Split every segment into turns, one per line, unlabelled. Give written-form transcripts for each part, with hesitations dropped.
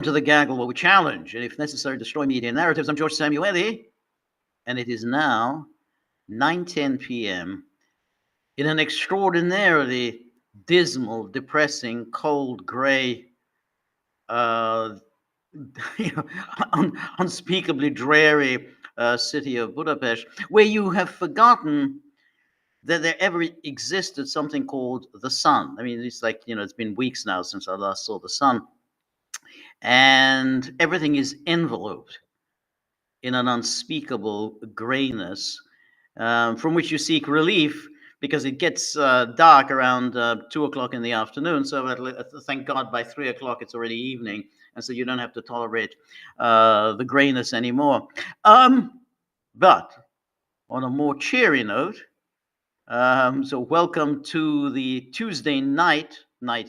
To the Gaggle, where we challenge and, if necessary, destroy media narratives. I'm George Samueli, and it is now 9:10 p.m. in an extraordinarily dismal, depressing, cold, grey, uh, unspeakably dreary city of Budapest, where you have forgotten that there ever existed something called the sun. I mean, it's like, it's been weeks now since I last saw the sun, and everything is enveloped in an unspeakable grayness, from which you seek relief because it gets dark around 2 o'clock in the afternoon. So thank God by 3 o'clock it's already evening, and so you don't have to tolerate the grayness anymore. But on a more cheery note, so welcome to the Tuesday night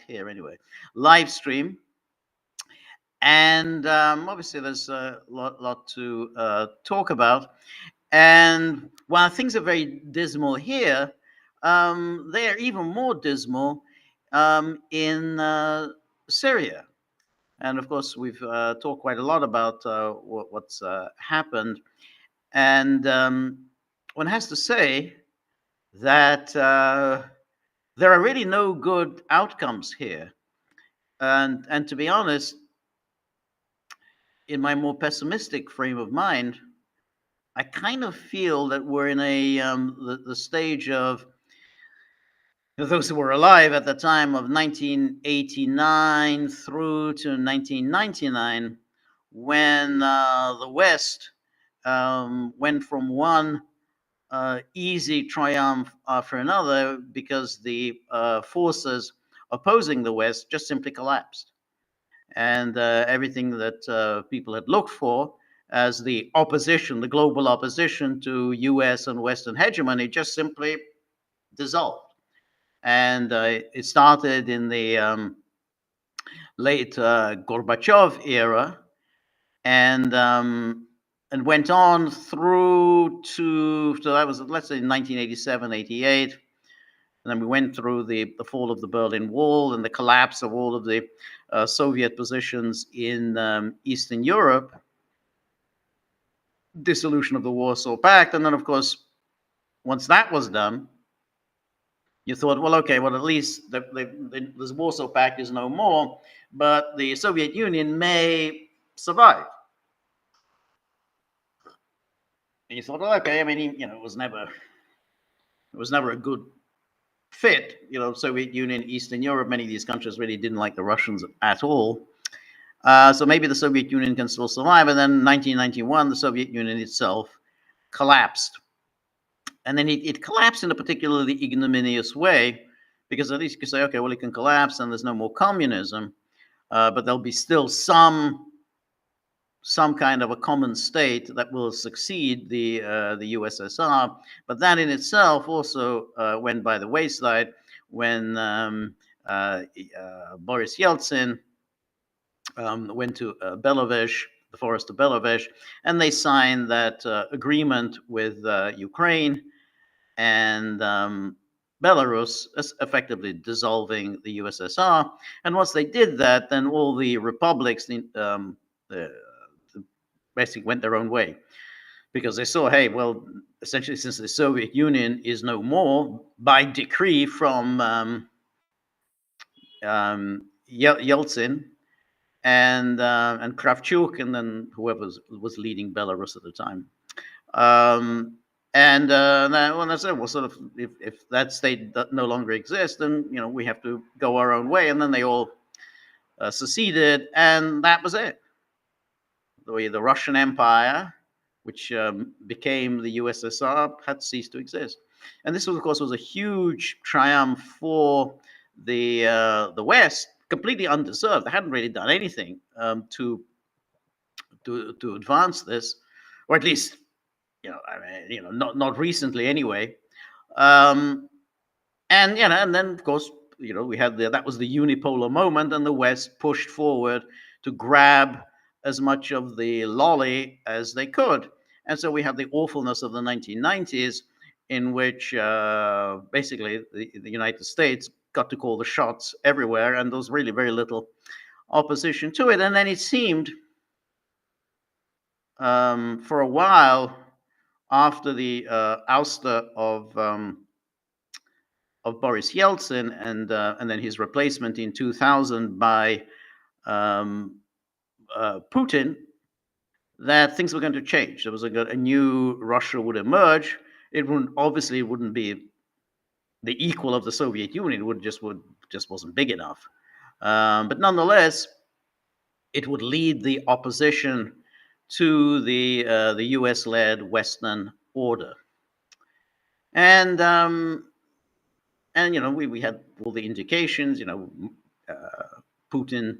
here anyway, live stream. And obviously, there's a lot to talk about. And while things are very dismal here, they are even more dismal in Syria. And of course, we've talked quite a lot about what's happened. And one has to say that there are really no good outcomes here. And to be honest, in my more pessimistic frame of mind, I kind of feel that we're in the stage of those who were alive at the time of 1989 through to 1999, when the West went from one easy triumph after another because the forces opposing the West just simply collapsed. And everything that people had looked for as the opposition, the global opposition to US and Western hegemony, just simply dissolved. And it started in the late Gorbachev era, and went on through to, so that was, let's say, 1987, 88. And then we went through the fall of the Berlin Wall and the collapse of all of the Soviet positions in Eastern Europe, dissolution of the Warsaw Pact. And then, of course, once that was done, you thought, well, okay, well, at least the Warsaw Pact is no more, but the Soviet Union may survive. And you thought, well, okay, I mean, it was never a good fit. Soviet Union, Eastern Europe, many of these countries really didn't like the Russians at all. So maybe the Soviet Union can still survive. And then in 1991, the Soviet Union itself collapsed. And then it collapsed in a particularly ignominious way, because at least you can say, okay, well, it can collapse and there's no more communism, but there'll be still some kind of a common state that will succeed the USSR. But that in itself also went by the wayside when Boris Yeltsin went to Belarus, the forest of Belarus, and they signed that agreement with Ukraine and Belarus, effectively dissolving the USSR. And once they did that, then all the republics basically went their own way, because they saw, hey, well, essentially, since the Soviet Union is no more, by decree from Yeltsin and Kravchuk, and then whoever was leading Belarus at the time. And when I said, well, sort of, if that state no longer exists, then we have to go our own way. And then they all seceded, and that was it. The Russian Empire, which became the USSR, had ceased to exist. And this, of course, was a huge triumph for the West, completely undeserved. They hadn't really done anything to advance this, or at least, not recently anyway. And then, of course, we had that was the unipolar moment, and the West pushed forward to grab as much of the lolly as they could. And so we had the awfulness of the 1990s, in which basically the United States got to call the shots everywhere, and there was really very little opposition to it. And then it seemed for a while after the ouster of Boris Yeltsin and then his replacement in 2000 by um, Putin, that things were going to change. There was a new Russia would emerge. It wouldn't be the equal of the Soviet Union. It just wasn't big enough. But nonetheless, it would lead the opposition to the U.S.-led Western order. And we had all the indications. Putin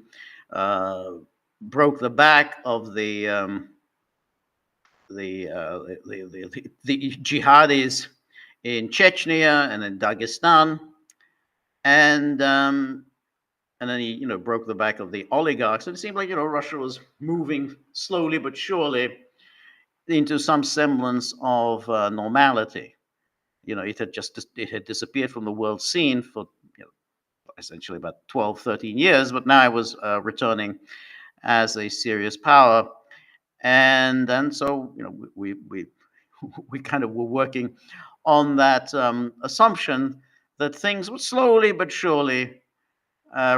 broke the back of the jihadis in Chechnya and in Dagestan, and then he broke the back of the oligarchs. And it seemed like Russia was moving slowly but surely into some semblance of normality. It had disappeared from the world scene for essentially about 12, 13 years, but now it was returning as a serious power. And then so we kind of were working on that assumption that things would slowly but surely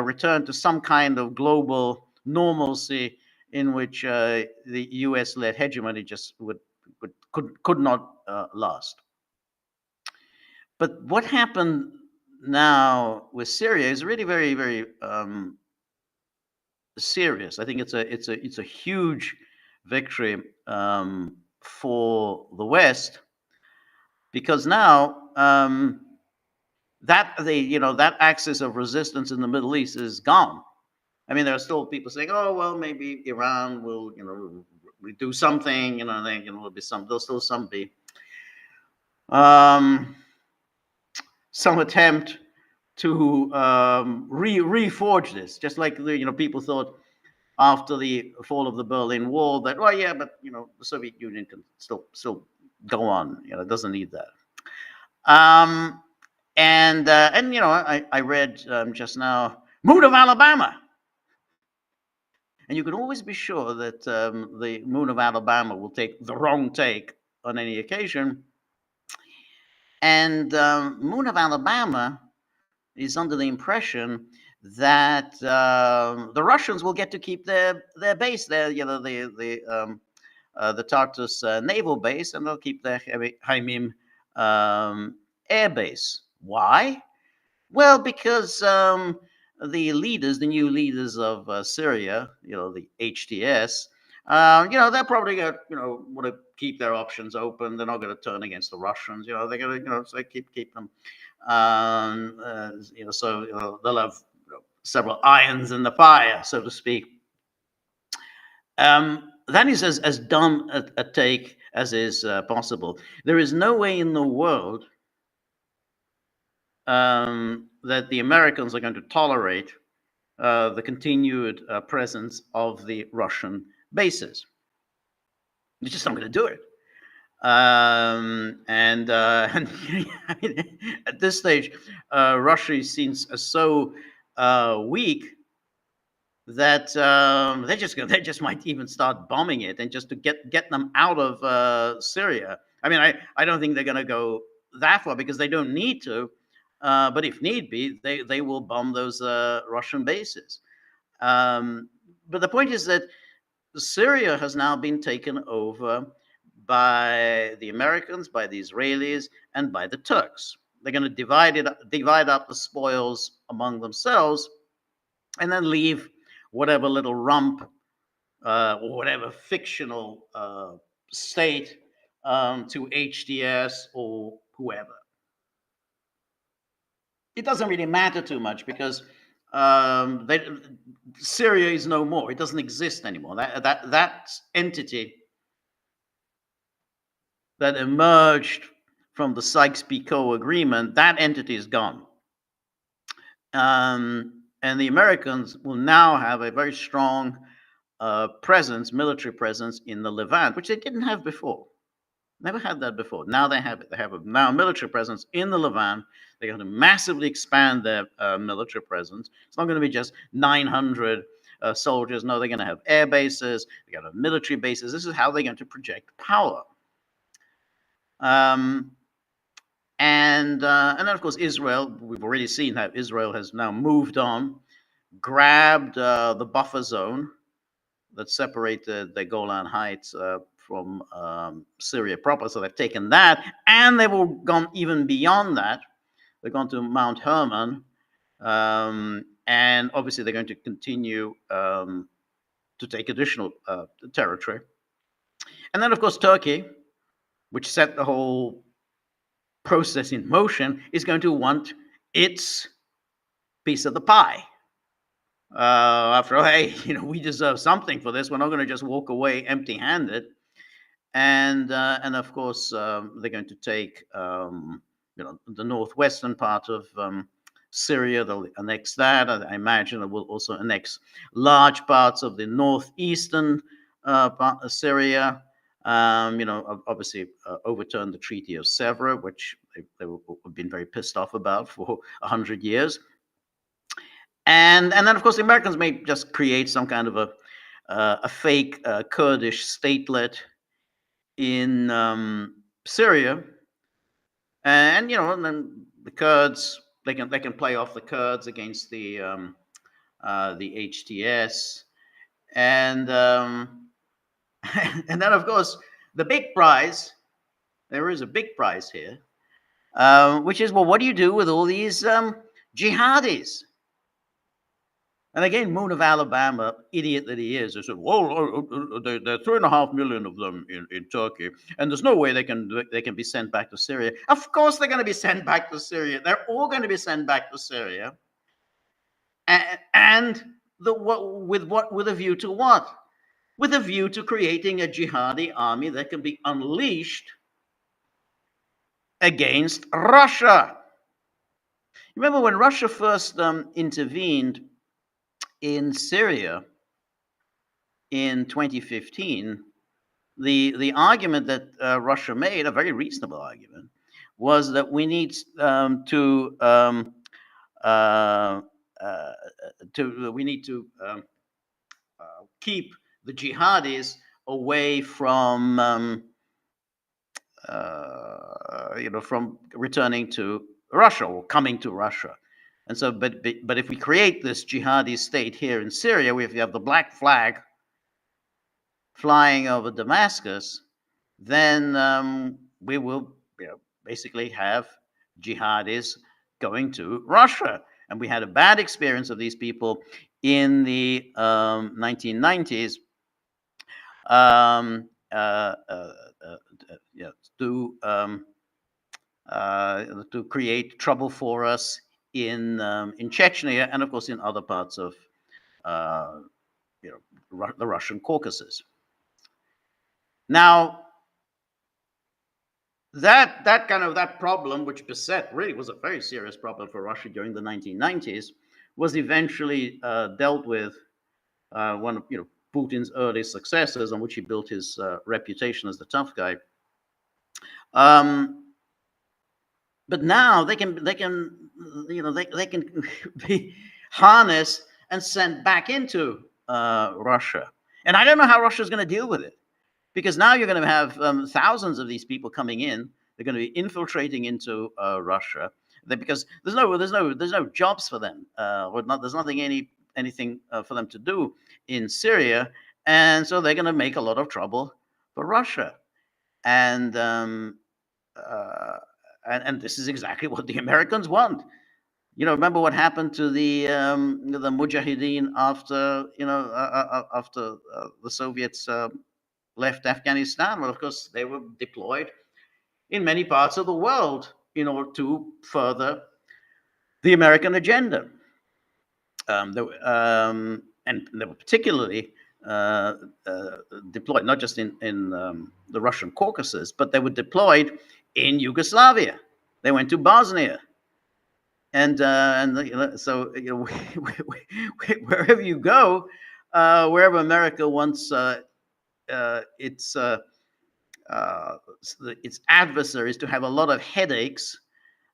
return to some kind of global normalcy in which the U.S.-led hegemony just could not last. But what happened now with Syria is really very, very serious. I think it's a huge victory for the West, because now that axis of resistance in the Middle East is gone. I mean, there are still people saying, "Oh, well, maybe Iran will, do something." There'll still be some attempt to reforge this, just like people thought after the fall of the Berlin Wall that, well, yeah, but the Soviet Union can still go on. It doesn't need that. I read just now Moon of Alabama, and you can always be sure that the Moon of Alabama will take the wrong take on any occasion. And Moon of Alabama is under the impression that the Russians will get to keep their base there, the Tartus naval base, and they'll keep their Haimim air base. Why? Well, because the new leaders of Syria, the HTS, they're probably going to want to keep their options open. They're not going to turn against the Russians. They're going to so keep them. So they'll have several irons in the fire, so to speak. That is as dumb a take as is possible. There is no way in the world that the Americans are going to tolerate the continued presence of the Russian bases. They're just not going to do it. And I mean, at this stage, Russia seems so weak that they just might even start bombing it, and just to get them out of Syria. I mean, I don't think they're going to go that far, because they don't need to. But if need be, they will bomb those Russian bases. But the point is that Syria has now been taken over by the Americans, by the Israelis, and by the Turks. They're going to divide up the spoils among themselves, and then leave whatever little rump or whatever fictional state to HTS or whoever. It doesn't really matter too much, because Syria is no more. It doesn't exist anymore. That entity that emerged from the Sykes-Picot agreement, that entity is gone. And the Americans will now have a very strong military presence in the Levant, which they didn't have before. Never had that before. Now they have it. They have now a military presence in the Levant. They're going to massively expand their military presence. It's not going to be just 900 soldiers. No, they're going to have air bases. They're going to have military bases. This is how they're going to project power. And then, of course, Israel. We've already seen how Israel has now moved on, grabbed the buffer zone that separated the Golan Heights from Syria proper. So they've taken that, and they've all gone even beyond that. They've gone to Mount Hermon, and obviously they're going to continue to take additional territory. And then, of course, Turkey, which set the whole process in motion, is going to want its piece of the pie. After all, hey, we deserve something for this. We're not going to just walk away empty-handed. And of course, they're going to take the northwestern part of Syria. They'll annex that. I imagine it will also annex large parts of the northeastern part of Syria. Obviously overturn the Treaty of Sèvres, which they've been very pissed off about for 100 years. And then, of course, the Americans may just create some kind of a fake Kurdish statelet in Syria, and then the Kurds, they can play off the Kurds against the HTS, and and then, of course, the big prize. There is a big prize here, which is, well, what do you do with all these jihadis? And again, Moon of Alabama, idiot that he is, they said, well, there are 3.5 million of them in Turkey, and there's no way they can be sent back to Syria. Of course they're going to be sent back to Syria. They're all going to be sent back to Syria. And with a view to what? With a view to creating a jihadi army that can be unleashed against Russia. Remember when Russia first intervened in Syria in 2015, the argument that Russia made, a very reasonable argument, was that we need to keep the jihadis away from from returning to Russia or coming to Russia. And so, but if we create this jihadi state here in Syria, if you have the black flag flying over Damascus, then we will basically have jihadis going to Russia. And we had a bad experience of these people in the 1990s to create trouble for us in Chechnya, and of course in other parts of the Russian Caucasus. Now, that problem, which beset, really was a very serious problem for Russia during the 1990s, was eventually dealt with. One of Putin's early successors, on which he built his reputation as the tough guy. But now they can be harnessed and sent back into Russia. And I don't know how Russia's going to deal with it, because now you're going to have thousands of these people coming in. They're going to be infiltrating into Russia because there's no jobs for them. There's anything for them to do in Syria, and so they're going to make a lot of trouble for Russia. And this is exactly what the Americans want. Remember what happened to the Mujahideen after the Soviets left Afghanistan? Well, of course, they were deployed in many parts of the world in order to further the American agenda. And they were particularly deployed not just in the Russian Caucasus, but they were deployed in Yugoslavia. They went to Bosnia, and so wherever you go, wherever America wants its adversaries to have a lot of headaches,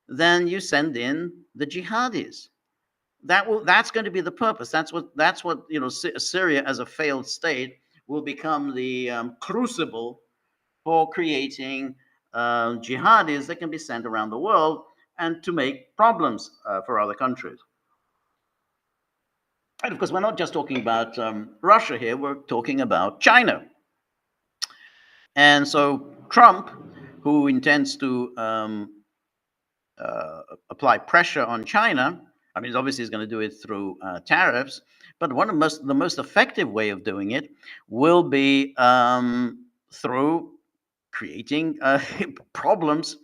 then you send in the jihadis. That's going to be the purpose. That's what Syria as a failed state will become the crucible for creating jihadis that can be sent around the world and to make problems for other countries. And of course, we're not just talking about Russia here, we're talking about China. And so Trump, who intends to apply pressure on China, I mean, obviously he's going to do it through tariffs, but the most effective way of doing it will be through creating problems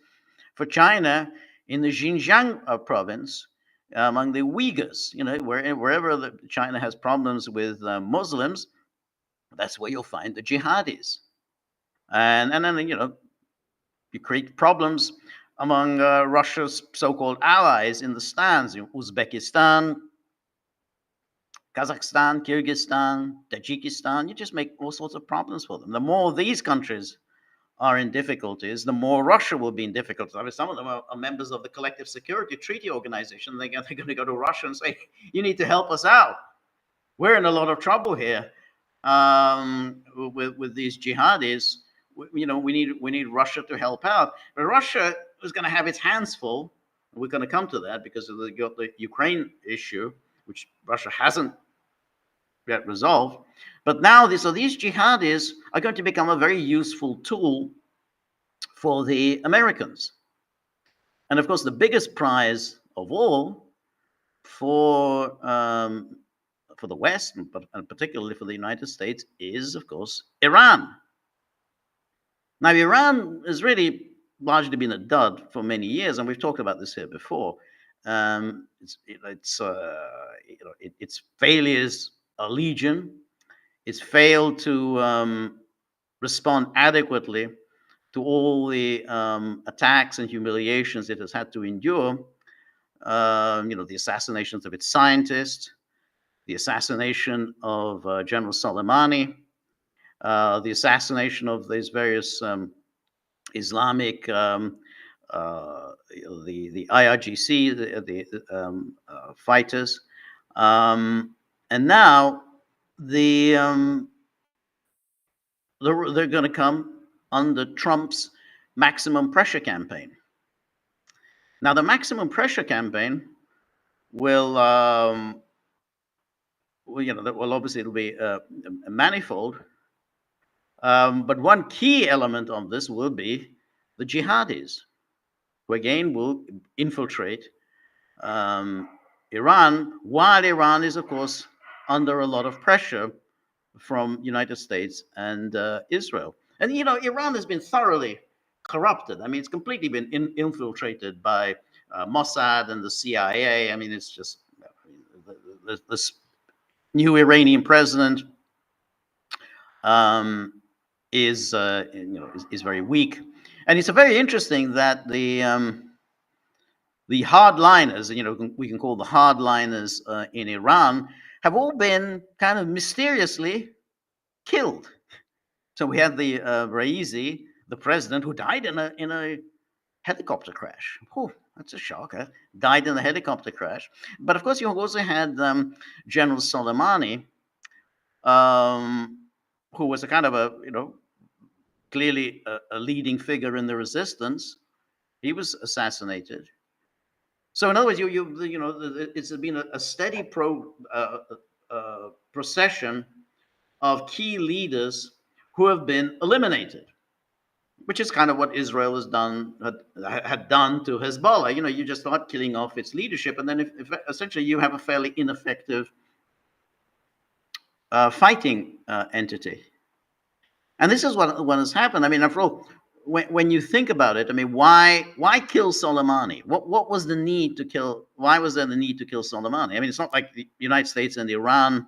for China in the Xinjiang province among the Uyghurs. Wherever China has problems with Muslims, that's where you'll find the jihadis. And then, you create problems among Russia's so-called allies in the stands, Uzbekistan, Kazakhstan, Kyrgyzstan, Tajikistan. You just make all sorts of problems for them. The more these countries are in difficulties, the more Russia will be in difficulties. I mean, some of them are members of the Collective Security Treaty Organization. They're going to go to Russia and say, you need to help us out. We're in a lot of trouble here with these jihadis. We need Russia to help out. But Russia is going to have its hands full. We're going to come to that because of the Ukraine issue, which Russia hasn't yet resolved. But now these jihadis are going to become a very useful tool for the Americans. And of course, the biggest prize of all for the West, and particularly for the United States, is, of course, Iran. Now, Iran has really largely been a dud for many years, and we've talked about this here before. Its failures are legion. It's failed to respond adequately to all the attacks and humiliations it has had to endure. The assassinations of its scientists, the assassination of General Soleimani, the assassination of these various Islamic, the IRGC, the fighters, and now they're going to come under Trump's maximum pressure campaign. Now, the maximum pressure campaign will obviously it'll be manifold. But one key element of this will be the jihadis, who again will infiltrate Iran, while Iran is, of course, under a lot of pressure from United States and Israel. And, Iran has been thoroughly corrupted. I mean, it's completely been infiltrated by Mossad and the CIA. I mean, it's just this new Iranian president is very weak, and it's very interesting that the hardliners, we can call the hardliners in Iran, have all been kind of mysteriously killed. So we had the Raisi, the president, who died in a helicopter crash. Oh, that's a shocker. Died in a helicopter crash. But of course, you also had General Soleimani, who was a kind of clearly a leading figure in the resistance. He was assassinated. So in other words, it's been a steady procession of key leaders who have been eliminated, which is kind of what Israel had done to Hezbollah. You just start killing off its leadership, and then if essentially you have a fairly ineffective fighting entity. And this is what has happened. I mean, after all, when you think about it, I mean, why kill Soleimani? What was the need to kill? Why was there the need to kill Soleimani? I mean, it's not like the United States and Iran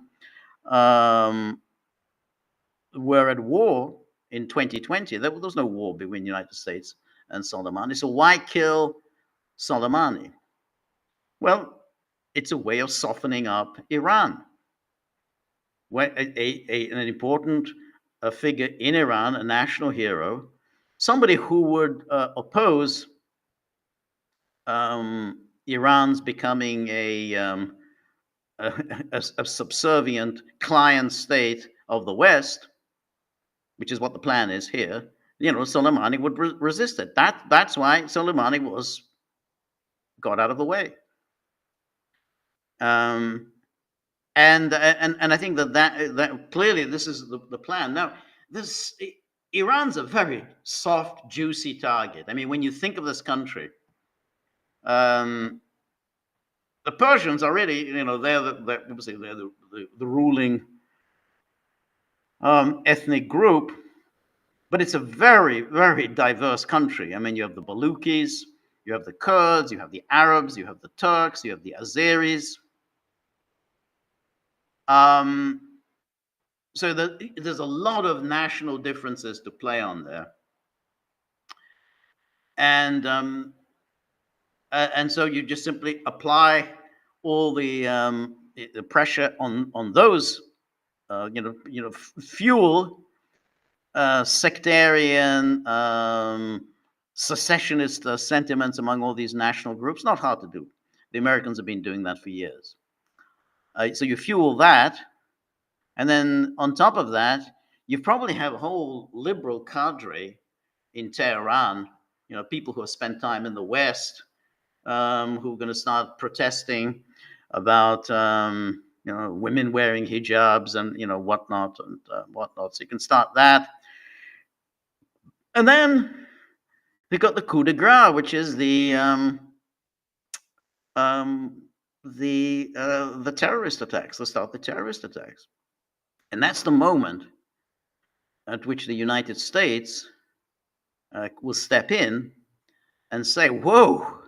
were at war in 2020. There was no war between the United States and Soleimani. So why kill Soleimani? Well, it's a way of softening up Iran. An important figure in Iran, a national hero, somebody who would oppose Iran's becoming a a subservient client state of the West, which is what the plan is here, Soleimani would resist it. That's why Soleimani got out of the way. And I think that clearly this is the plan. Now, Iran's a very soft, juicy target. I mean, when you think of this country, the Persians are really, obviously they're the ruling ethnic group, but it's a very, very diverse country. I mean, you have the Baluchis, you have the Kurds, you have the Arabs, you have the Turks, you have the Azeris. So there's a lot of national differences to play on there, and so you just simply apply all the pressure on those, fuel sectarian, secessionist sentiments among all these national groups. Not hard to do. The Americans have been doing that for years. So you fuel that, and then on top of that, you probably have a whole liberal cadre in Tehran, people who have spent time in the West, who are going to start protesting about, women wearing hijabs and, whatnot and whatnot. So you can start that. And then we've got the coup de grace, which is the terrorist attacks. Let's start the terrorist attacks. And that's the moment at which the United States will step in and say, whoa,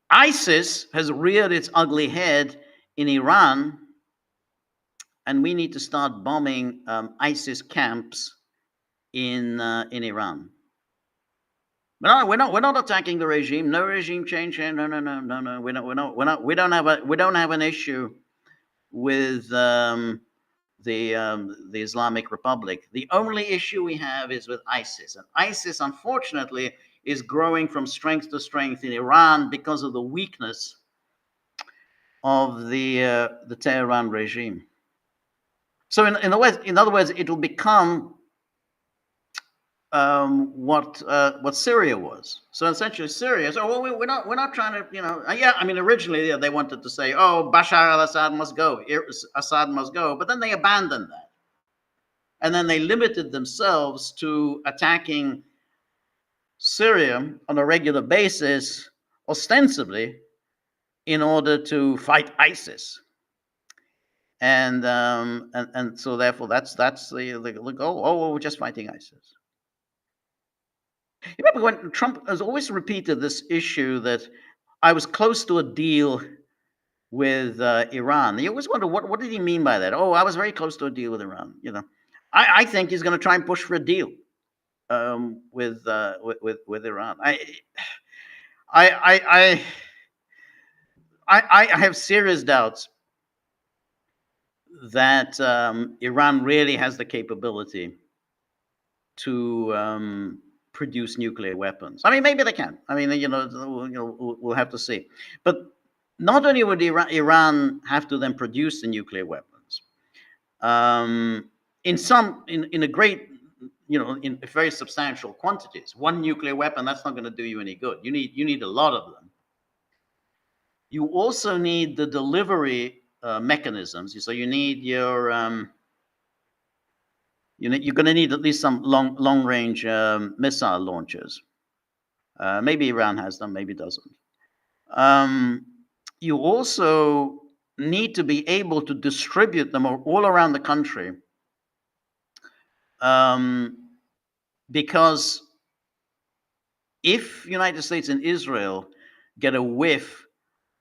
ISIS has reared its ugly head in Iran, and we need to start bombing ISIS camps in Iran. We're not attacking the regime. No regime change here. No. We don't have an issue with the Islamic Republic. The only issue we have is with ISIS, and ISIS, unfortunately, is growing from strength to strength in Iran because of the weakness of the Tehran regime. So in other words, it will become what Syria was. So essentially, Syria. So we're not trying to, yeah. I mean, originally they wanted to say, oh, Bashar al-Assad must go, Assad must go, but then they abandoned that, and then they limited themselves to attacking Syria on a regular basis, ostensibly in order to fight ISIS. And so therefore that's the goal. Oh, we're just fighting ISIS. You remember when Trump has always repeated this issue that I was close to a deal with Iran. You always wonder what did he mean by that? Oh, I was very close to a deal with Iran. I think he's going to try and push for a deal with Iran. I have serious doubts that Iran really has the capability to produce nuclear weapons. I mean, maybe they can. I mean, we'll have to see. But not only would Iran have to then produce the nuclear weapons, in a great, in very substantial quantities. One nuclear weapon, that's not going to do you any good. You need a lot of them. You also need the delivery mechanisms. So you need your you're going to need at least some long range missile launchers. Maybe Iran has them, maybe doesn't. You also need to be able to distribute them all around the country, because if United States and Israel get a whiff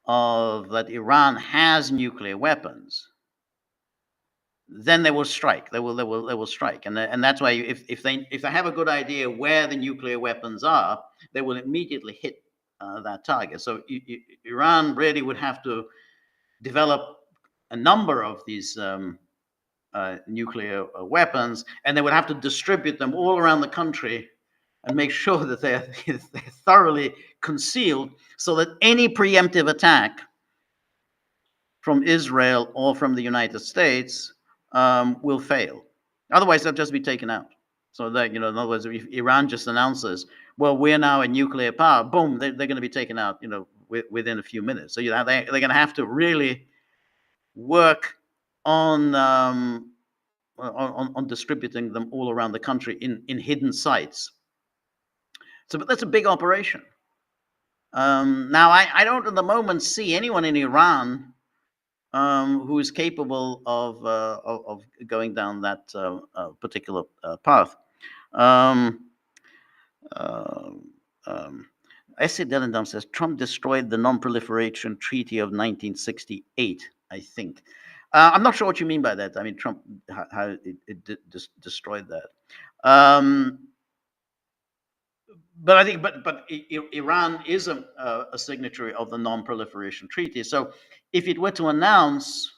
of that Iran has nuclear weapons, then they will strike. They will strike, and that's why if they have a good idea where the nuclear weapons are, they will immediately hit that target. So Iran really would have to develop a number of these nuclear weapons, and they would have to distribute them all around the country and make sure that they're thoroughly concealed, so that any preemptive attack from Israel or from the United States will fail. Otherwise, they'll just be taken out. So that, in other words, if Iran just announces, well, we're now a nuclear power, boom, they're going to be taken out, within a few minutes. So they're going to have to really work on distributing them all around the country in hidden sites. So, but that's a big operation. Now, I don't at the moment see anyone in Iran who is capable of going down that particular path. S.A. Delendam says Trump destroyed the Non-Proliferation Treaty of 1968, I think. I'm not sure what you mean by that. I mean, Trump, how it destroyed that. But I think, but Iran is a signatory of the Non-Proliferation Treaty. So if it were to announce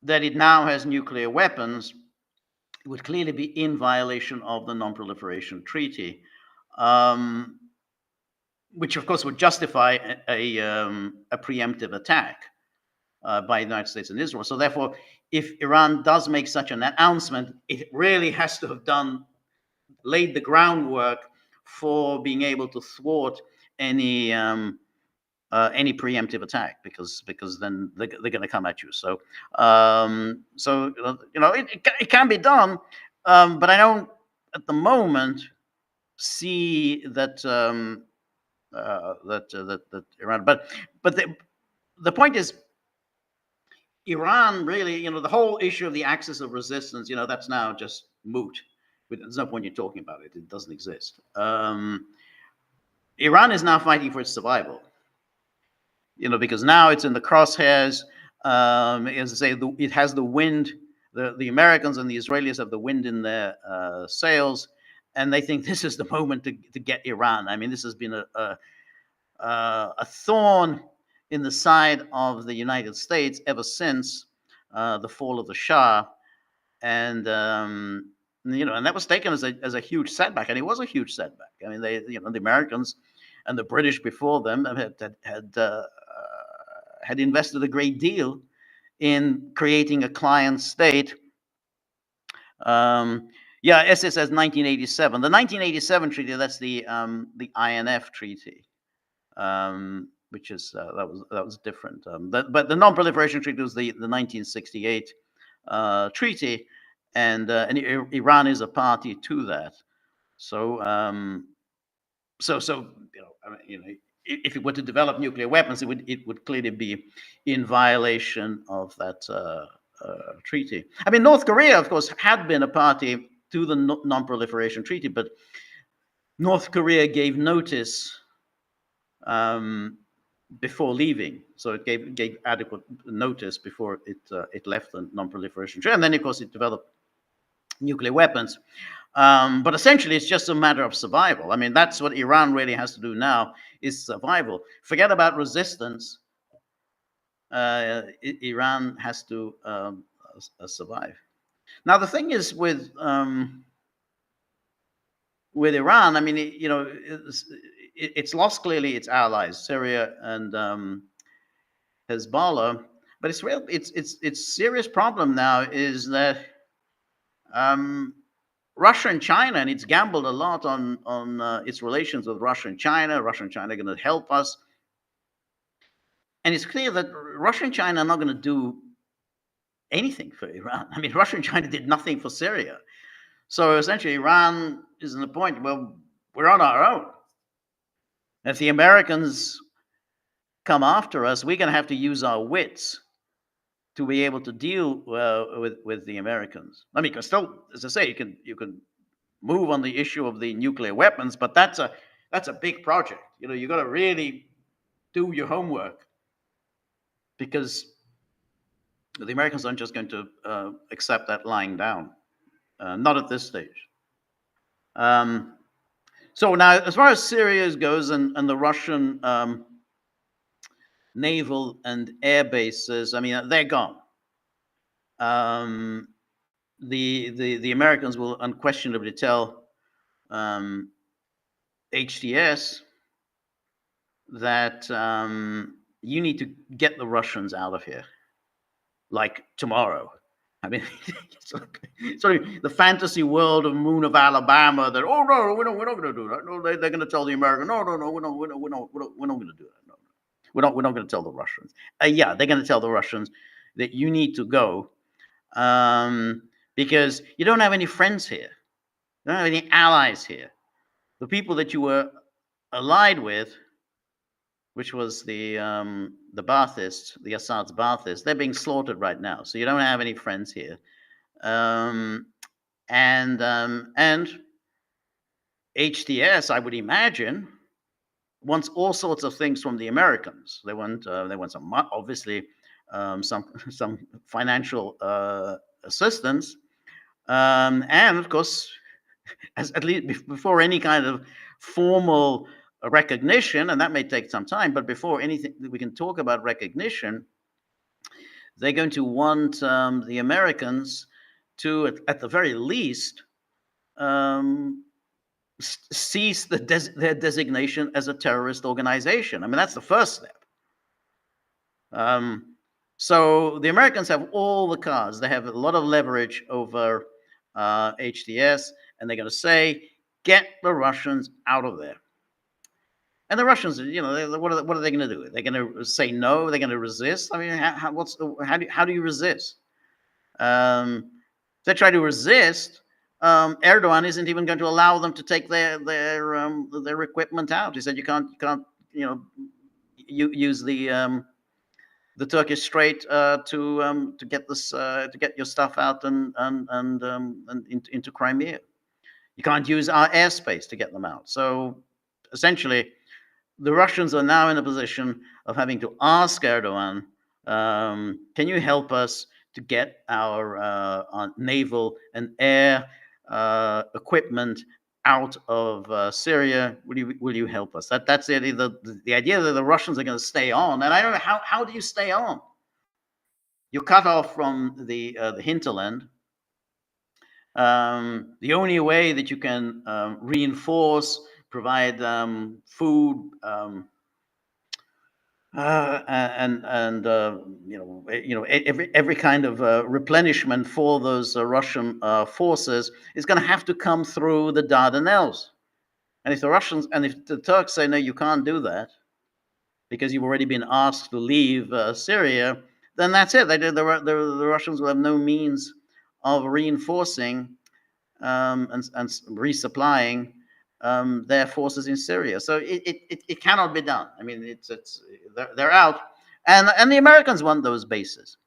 that it now has nuclear weapons, it would clearly be in violation of the Non-Proliferation Treaty, which of course would justify a preemptive attack by the United States and Israel. So therefore, if Iran does make such an announcement, it really has to have laid the groundwork for being able to thwart any preemptive attack, because then they're going to come at you. So it can be done, but I don't at the moment see that that Iran. But the point is, Iran really, the whole issue of the axis of resistance, that's now just moot. There's no point in talking about it. It doesn't exist. Iran is now fighting for its survival. Because now it's in the crosshairs. As I say, it has the wind. The Americans and the Israelis have the wind in their sails, and they think this is the moment to get Iran. I mean, this has been a thorn in the side of the United States ever since the fall of the Shah, and and that was taken as a huge setback, and it was a huge setback. I mean, the Americans and the British before them had invested a great deal in creating a client state. SS says 1987. The 1987 treaty, that's the INF treaty, which is that was different. But the Non-Proliferation Treaty was the 1968 treaty, and Iran is a party to that. So if it were to develop nuclear weapons, it would clearly be in violation of that treaty. I mean, North Korea, of course, had been a party to the Non-Proliferation Treaty, but North Korea gave notice before leaving, so it gave adequate notice before it left the Non-Proliferation Treaty, and then of course it developed nuclear weapons. But essentially, it's just a matter of survival. I mean, that's what Iran really has to do now, is survival. Forget about resistance. Iran has to survive. Now, the thing is with Iran, I mean, it's lost clearly its allies, Syria and Hezbollah. But its serious problem now is that Russia and China, and it's gambled a lot on its relations with Russia and China. Russia and China are going to help us. And it's clear that Russia and China are not going to do anything for Iran. I mean, Russia and China did nothing for Syria. So essentially, Iran is in the point, well, we're on our own. If the Americans come after us, we're going to have to use our wits to be able to deal with the Americans. I mean, you can still, as I say, you can move on the issue of the nuclear weapons, but that's a big project. You got to really do your homework, because the Americans aren't just going to accept that lying down, not at this stage. So now, as far as Syria goes, and the Russian naval and air bases, I mean, they're gone. The Americans will unquestionably tell HTS that you need to get the Russians out of here, like tomorrow. I mean, sort of the fantasy world of Moon of Alabama. That oh no, we're not going to do that. No, they're going to tell the Americans. No, no, no, we're not going to do that. No, no. We're not going to tell the Russians. Yeah, they're going to tell the Russians that you need to go, because you don't have any friends here. You don't have any allies here. The people that you were allied with, which was the Baathists, the Assad's Baathists, they're being slaughtered right now. So you don't have any friends here. And HTS, I would imagine, wants all sorts of things from the Americans. They want some, obviously, some financial assistance, and of course, at least before any kind of formal recognition, and that may take some time, but before anything we can talk about recognition, they're going to want the Americans to, at the very least, cease their designation as a terrorist organization. I mean, that's the first step. So the Americans have all the cards. They have a lot of leverage over HTS, and they're going to say, get the Russians out of there. And the Russians, what are they going to do? They're going to say no? They're going to resist? I mean, how do you resist? If they try to resist, Erdogan isn't even going to allow them to take their equipment out. He said you can't use the Turkish Strait to get your stuff out and into Crimea. You can't use our airspace to get them out. So essentially, the Russians are now in a position of having to ask Erdogan, can you help us to get our naval and air equipment out of Syria? Will you help us? That's the idea that the Russians are going to stay on. And I don't know, how do you stay on? You're cut off from the hinterland. The only way that you can reinforce, provide food, every kind of replenishment for those Russian forces is going to have to come through the Dardanelles. And if the Turks say no, you can't do that because you've already been asked to leave Syria, then that's it. The Russians will have no means of reinforcing and resupplying their forces in Syria. So it cannot be done. I mean, they're out, and the Americans want those bases,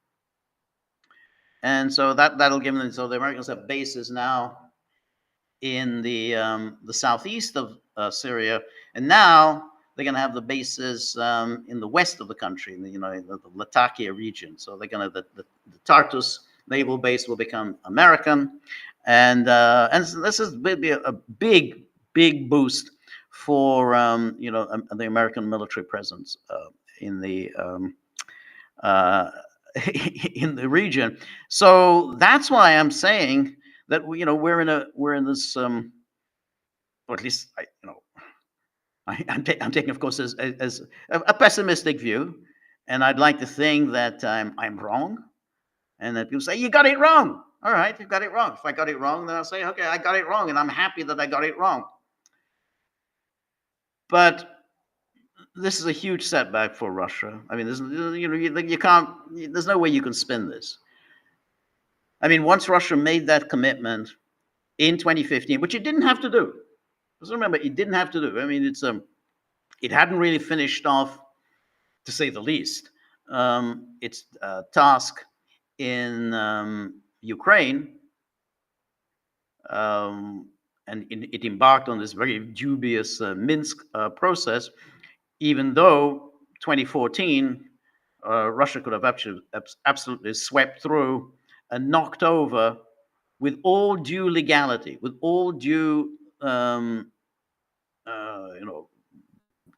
and so that'll give them. So the Americans have bases now in the southeast of Syria, and now they're going to have the bases in the west of the country, in the Latakia region. So they're going to the Tartus naval base will become American, and this is be a big boost for the American military presence in the in the region. So that's why I'm saying that we're in this, or at least I'm taking, of course, as a pessimistic view, and I'd like to think that I'm wrong, and that people say you got it wrong. All right, you got it wrong. If I got it wrong, then I'll say, okay, I got it wrong, and I'm happy that I got it wrong. But this is a huge setback for Russia. I mean, you can't. There's no way you can spin this. I mean, once Russia made that commitment in 2015, which it didn't have to do. Just remember, it didn't have to do. I mean, it hadn't really finished off, to say the least, its task in Ukraine, and it embarked on this very dubious Minsk process, even though 2014, Russia could have absolutely swept through and knocked over, with all due legality, with all due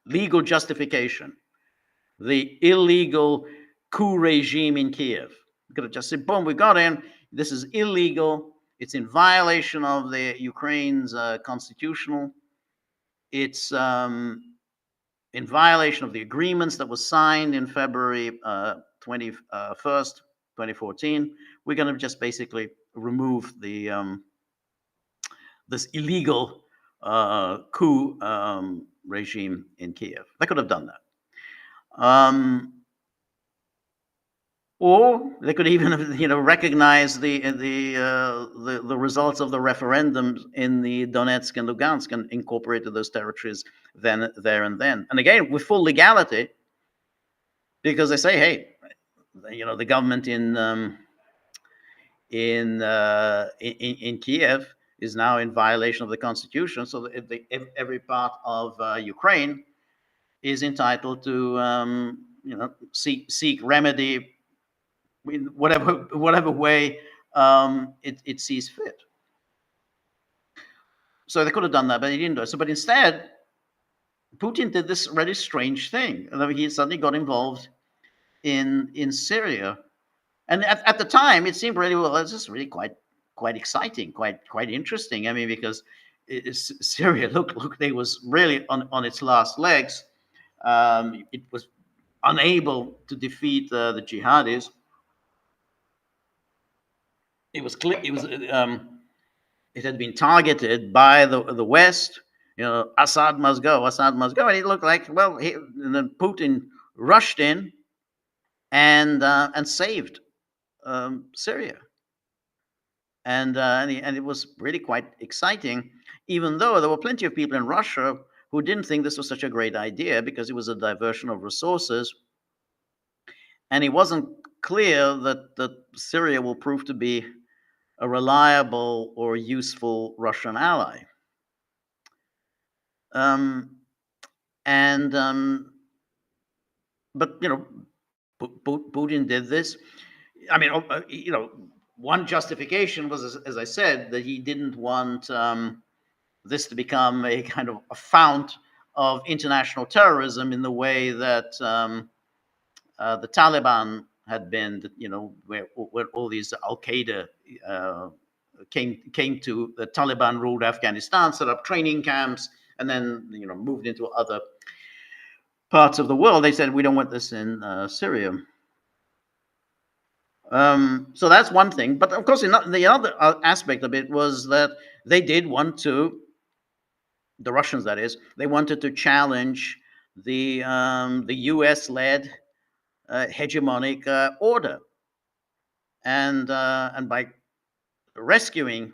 legal justification, the illegal coup regime in Kiev. We could have just said, boom, we got in. This is illegal. It's in violation of the Ukraine's constitutional. It's in violation of the agreements that was signed in February 21st, 2014, we're going to just basically remove the this illegal coup regime in Kiev. They could have done that. Or they could even have, recognize the results of the referendums in the Donetsk and Lugansk and incorporated those territories there and then. And again, with full legality, because they say, hey, the government in Kiev is now in violation of the constitution, so every part of Ukraine is entitled to seek remedy in whatever way it sees fit. So they could have done that, but they didn't do it. So, but instead, Putin did this really strange thing. He suddenly got involved in Syria, and at the time, it seemed really, well, this is really quite exciting, quite interesting. I mean, because Syria looked, they was really on its last legs. It was unable to defeat the jihadis. It was clear. It had been targeted by the West. Assad must go. Assad must go. And it looked like, well, and then Putin rushed in and saved Syria. And it was really quite exciting, even though there were plenty of people in Russia who didn't think this was such a great idea because it was a diversion of resources. And it wasn't clear that Syria will prove to be a reliable or useful Russian ally. But Putin did this. I mean, one justification was, as I said, that he didn't want this to become a kind of a fount of international terrorism in the way that the Taliban had been, where all these Al Qaeda came to. The Taliban ruled Afghanistan, set up training camps, and then moved into other parts of the world. They said, we don't want this in Syria. So that's one thing. But of course, the other aspect of it was that they did want to, the Russians that is, they wanted to challenge the US-led hegemonic order, and by rescuing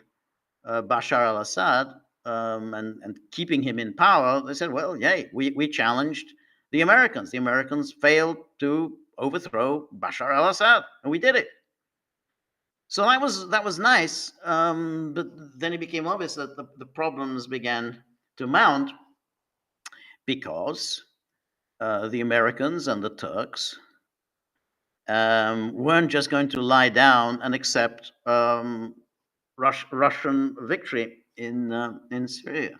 Bashar al-Assad and keeping him in power, they said, well, yay, we challenged the Americans. The Americans failed to overthrow Bashar al-Assad, and we did it. So that was nice, but then it became obvious that the problems began to mount because the Americans and the Turks weren't just going to lie down and accept Russian victory in Syria,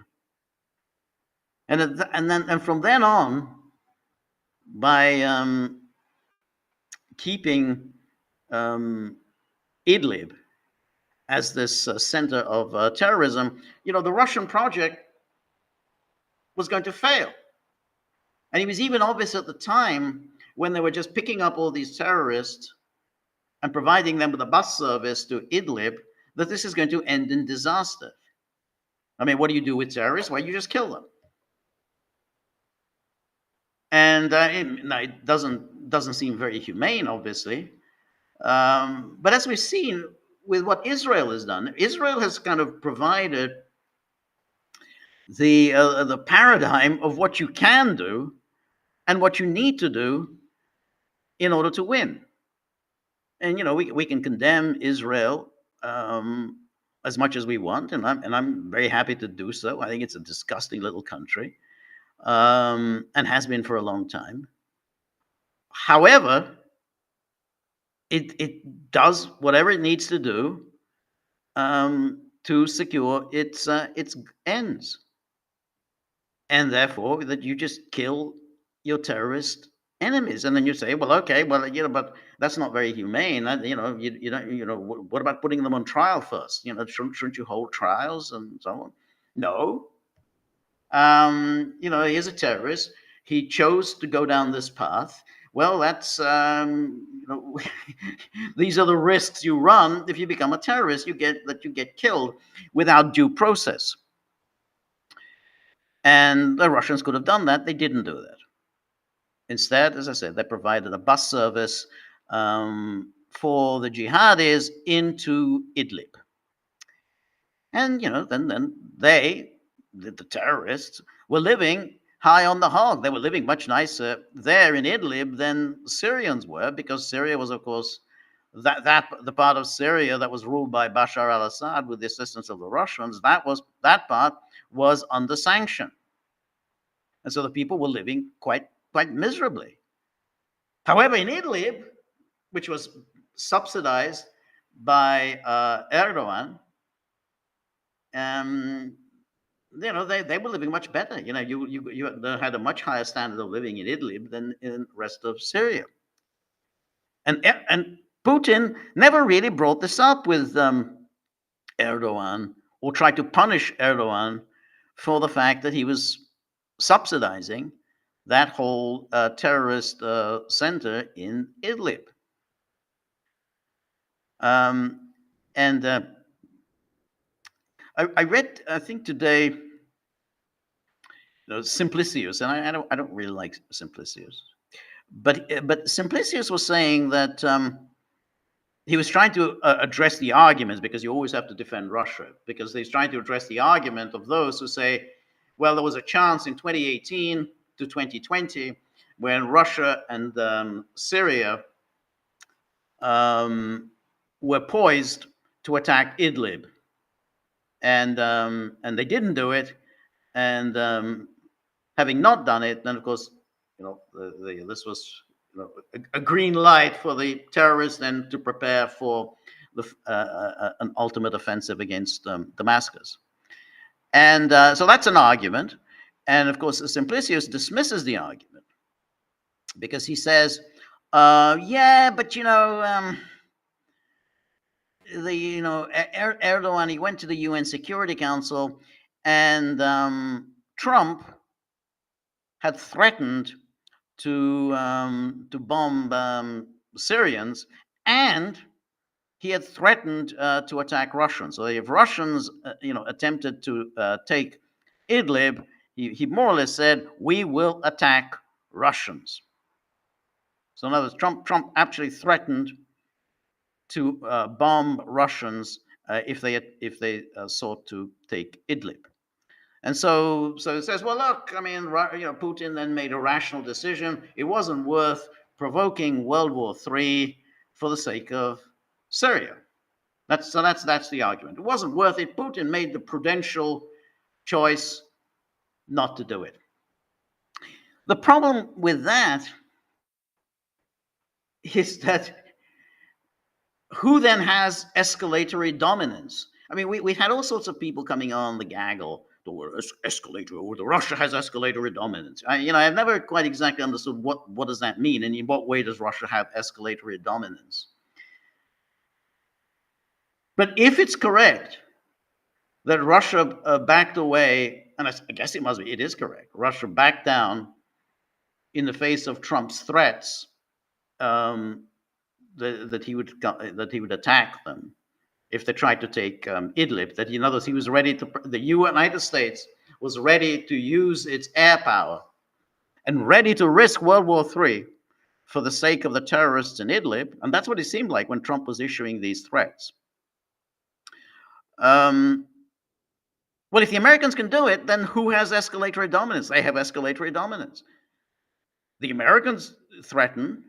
and from then on, by keeping Idlib as this center of terrorism, the Russian project was going to fail. And it was even obvious at the time, when they were just picking up all these terrorists and providing them with a bus service to Idlib, that this is going to end in disaster. I mean, what do you do with terrorists? Well, you just kill them. And it doesn't seem very humane, obviously. But as we've seen with what Israel has done, Israel has kind of provided the paradigm of what you can do and what you need to do in order to win. And we can condemn Israel as much as we want, and I'm very happy to do so. I think it's a disgusting little country, and has been for a long time. However, it does whatever it needs to do to secure its ends, and therefore that you just kill your terrorist enemies, and then you say, well, okay, well, but that's not very humane. You don't. What about putting them on trial first? Shouldn't you hold trials and so on? No. He's a terrorist. he chose to go down this path. Well, that's these are the risks you run if you become a terrorist. You get killed without due process. And the Russians could have done that. They didn't do that. Instead, as I said, they provided a bus service for the jihadis into Idlib. And then the terrorists, were living high on the hog. They were living much nicer there in Idlib than Syrians were, because Syria was, of course, the part of Syria that was ruled by Bashar al-Assad with the assistance of the Russians. That part was under sanction, and so the people were living quite miserably. However, in Idlib, which was subsidized by Erdogan, they were living much better. You had a much higher standard of living in Idlib than in the rest of Syria. And Putin never really brought this up with Erdogan, or tried to punish Erdogan for the fact that he was subsidizing that whole terrorist center in Idlib. I read, I think today, Simplicius, and I don't really like Simplicius, but Simplicius was saying that he was trying to address the arguments, because you always have to defend Russia, because he's trying to address the argument of those who say, well, there was a chance in 2018 to 2020 when Russia and Syria were poised to attack Idlib, and they didn't do it, and having not done it, then of course, this was a green light for the terrorists then to prepare for an ultimate offensive against Damascus. And so that's an argument. And of course, Simplicius dismisses the argument, because he says, yeah, but Erdogan, he went to the UN Security Council, and Trump had threatened to bomb Syrians, and he had threatened to attack Russians. So if Russians, attempted to take Idlib, he more or less said, "We will attack Russians." So in other words, Trump actually threatened to bomb Russians if they sought to take Idlib. And so it says, well, look, I mean, Putin then made a rational decision. It wasn't worth provoking World War III for the sake of Syria. That's the argument. It wasn't worth it. Putin made the prudential choice not to do it. The problem with that is that who then has escalatory dominance? I mean, we had all sorts of people coming on the Gaggle, escalator, or the Russia has escalatory dominance. I've never quite exactly understood what does that mean, and in what way does Russia have escalatory dominance? But if it's correct that Russia backed away, and I guess it is correct, Russia backed down in the face of Trump's threats that he would attack them if they tried to take Idlib, that in other words, he was ready to, the United States was ready to use its air power and ready to risk World War III for the sake of the terrorists in Idlib. And that's what it seemed like when Trump was issuing these threats. Well, if the Americans can do it, then who has escalatory dominance? They have escalatory dominance. The Americans threaten,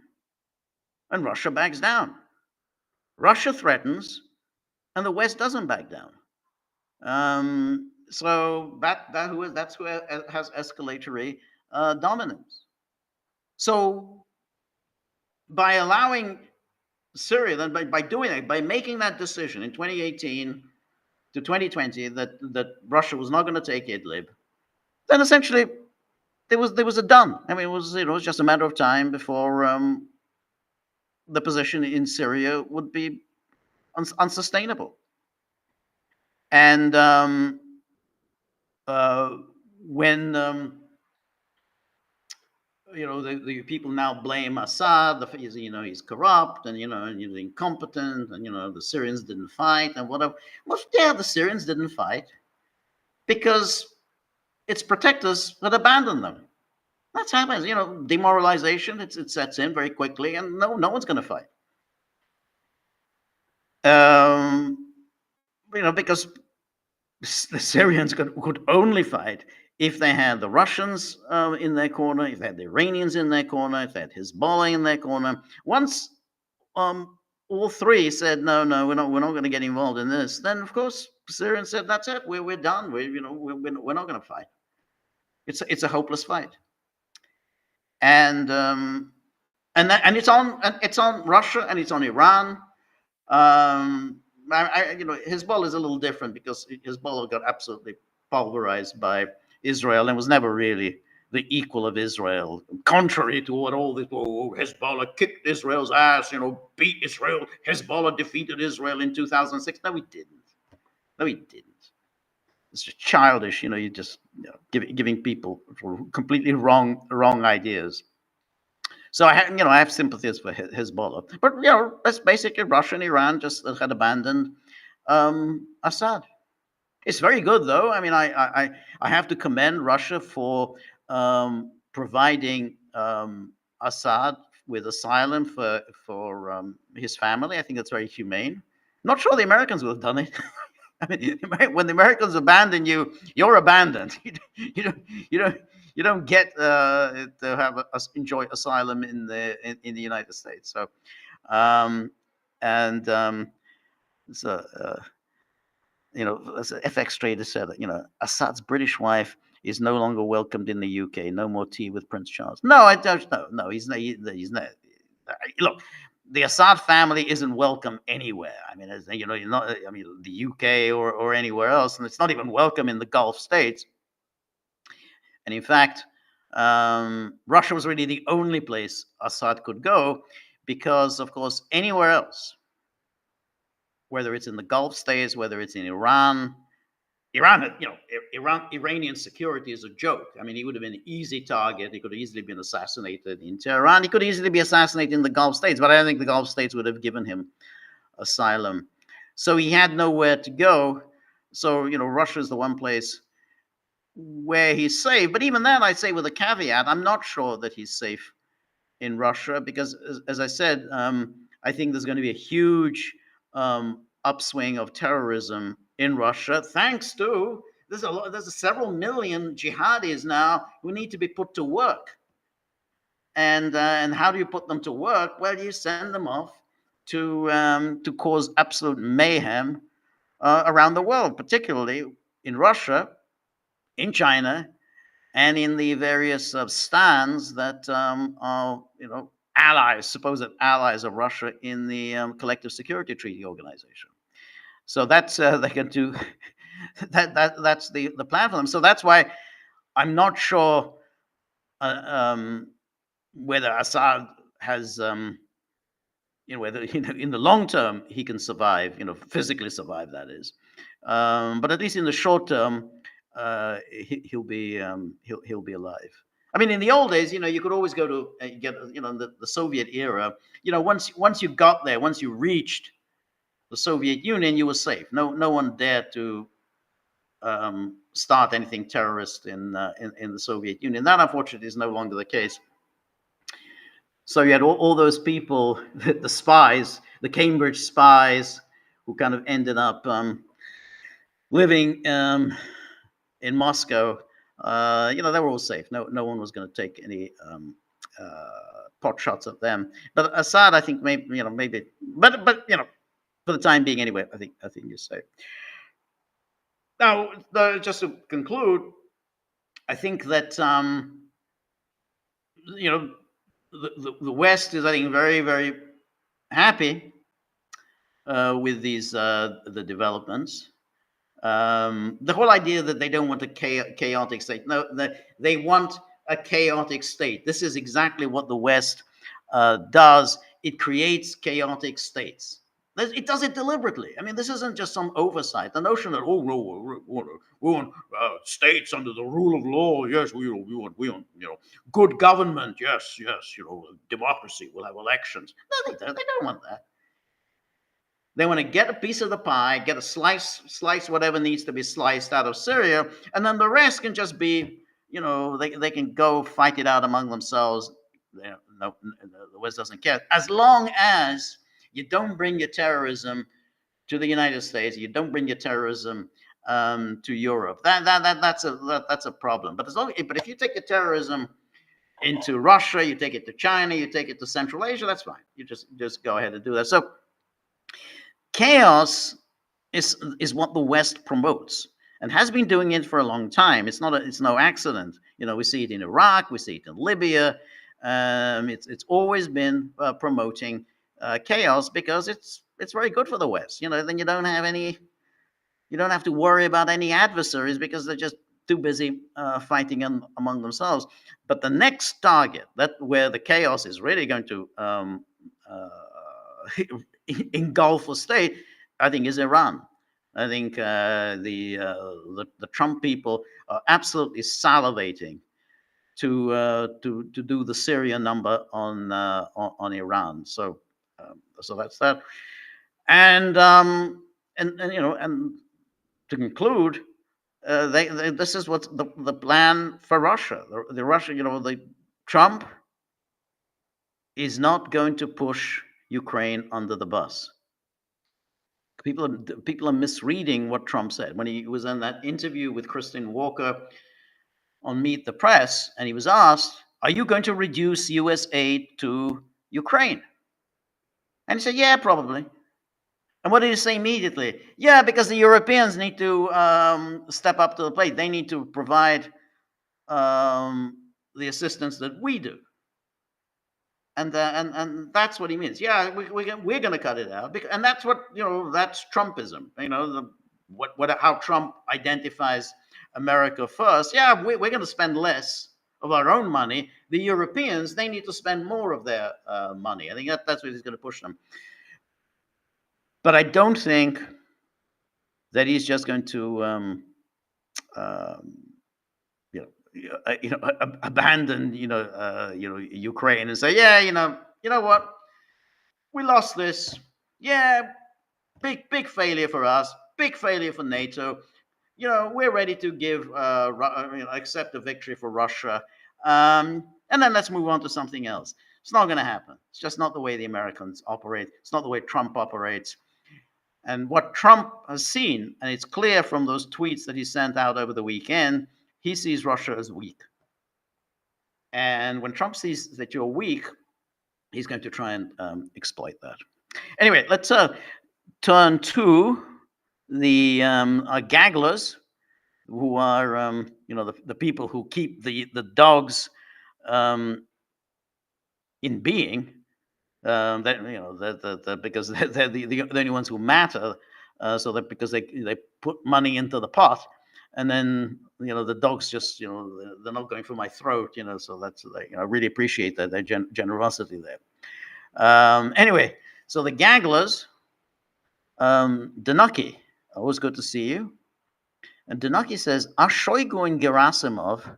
and Russia backs down. Russia threatens, and the West doesn't back down. So that's who has escalatory dominance. So by allowing Syria, then by doing it, by making that decision in 2018 to 2020 that Russia was not going to take Idlib, then essentially there was a done. I mean, it was just a matter of time before the position in Syria would be unsustainable. And when the people now blame Assad. He's corrupt, and and he's incompetent, and the Syrians didn't fight and whatever. Well, yeah, the Syrians didn't fight because its protectors had abandoned them. That's happens. Demoralization. It sets in very quickly, and no one's going to fight. Because the Syrians could only fight if they had the Russians in their corner, if they had the Iranians in their corner, if they had Hezbollah in their corner. Once all three said, no, we're not going to get involved in this, then of course the Syrians said, that's it, we're done. We're not going to fight. It's a hopeless fight, and it's on Russia and it's on Iran. Hezbollah is a little different because Hezbollah got absolutely pulverized by Israel and was never really the equal of Israel, contrary to what all this, Hezbollah kicked Israel's ass, beat Israel. Hezbollah defeated Israel in 2006. No, we didn't. It's just childish, you just giving people completely wrong ideas. So I have sympathies for Hezbollah, but that's basically Russia and Iran just had abandoned Assad. It's very good, though. I mean, I have to commend Russia for providing Assad with asylum for his family. I think that's very humane. Not sure the Americans would have done it. I mean, when the Americans abandon you, you're abandoned. You don't get to have enjoy asylum in the United States. So, as an FX trader said, Assad's British wife is no longer welcomed in the UK. No more tea with Prince Charles. No, I don't know. No, he's not. Look, the Assad family isn't welcome anywhere. I mean, you're not. I mean, the UK or anywhere else, and it's not even welcome in the Gulf states. And in fact, Russia was really the only place Assad could go, because, of course, anywhere else, whether it's in the Gulf states, whether it's in Iranian security is a joke. I mean, he would have been an easy target. He could have easily been assassinated in Tehran. He could easily be assassinated in the Gulf states, but I don't think the Gulf states would have given him asylum. So he had nowhere to go. So, Russia is the one place where he's safe. But even then, I'd say with a caveat, I'm not sure that he's safe in Russia, because, as I said, I think there's going to be a huge upswing of terrorism in Russia, thanks to there's several million jihadis now who need to be put to work. And how do you put them to work? Well, you send them off to cause absolute mayhem around the world, particularly in Russia, in China, and in the various stands that are supposed allies of Russia in the Collective Security Treaty Organization. So that's they can do that's the plan for them. So that's why I'm not sure whether Assad has whether in the long term he can survive, physically survive, that is. But at least in the short term, he'll be alive. I mean, in the old days, you could always go to get, the Soviet era. Once you got there, once you reached the Soviet Union, you were safe. No one dared to start anything terrorist in the Soviet Union. That, unfortunately, is no longer the case. So you had all those people, the spies, the Cambridge spies, who kind of ended up living in Moscow. They were all safe. No one was going to take any pot shots at them. But Assad, I think, maybe, but for the time being, anyway, I think you're safe. Now, just to conclude, I think that the West is, I think, very, very happy with these the developments. The whole idea that they don't want a chaotic state. No, they want a chaotic state. This is exactly what the West does. It creates chaotic states. It does it deliberately. I mean, this isn't just some oversight. The notion that, oh no, we want states under the rule of law. Yes, we want good government. Yes, yes, democracy. We'll have elections. No, they don't. They don't want that. They want to get a piece of the pie, get a slice whatever needs to be sliced out of Syria, and then the rest can just be, they can go fight it out among themselves. No, the West doesn't care, as long as you don't bring your terrorism to the United States, you don't bring your terrorism to Europe. That's a problem. But if you take your terrorism into Russia, you take it to China, you take it to Central Asia, that's fine. You just go ahead and do that. So chaos is what the West promotes and has been doing it for a long time. It's no accident. We see it in Iraq, we see it in Libya. It's always been promoting chaos because it's very good for the West. Then you don't have to worry about any adversaries because they're just too busy fighting among themselves. But the next target, where the chaos is really going to engulf a state, I think, is Iran. I think the Trump people are absolutely salivating to do the Syria number on Iran. So that's that. And to conclude, this is what's the plan for Russia. The Russia, the Trump is not going to push Ukraine under the bus. People are misreading what Trump said when he was in that interview with Christine Walker on Meet the Press, and he was asked, "Are you going to reduce U.S. aid to Ukraine?" And he said, "Yeah, probably." And what did he say immediately? "Yeah, because the Europeans need to step up to the plate. They need to provide the assistance that we do." And that's what he means. Yeah, we're going to cut it out, and that's what that's Trumpism. How Trump identifies America first. Yeah, we're going to spend less of our own money. The Europeans, they need to spend more of their money. I think that's what he's going to push them. But I don't think that he's just going to abandon Ukraine and say, yeah, you know what, we lost this. Yeah, big failure for us, big failure for NATO. We're ready to give accept a victory for Russia, and then let's move on to something else. It's not going to happen. It's just not the way the Americans operate. It's not the way Trump operates. And what Trump has seen, and it's clear from those tweets that he sent out over the weekend, he sees Russia as weak. And when Trump sees that you're weak, he's going to try and exploit that. Anyway, let's turn to the Gagglers, who are the people who keep the dogs in being. Because they're the only ones who matter. So that because they put money into the pot, and then the dogs just they're not going for my throat. So that's I really appreciate that their generosity there. Anyway, so the Gagglers, Danuki, always good to see you. And Danuki says, are Shoigu and Gerasimov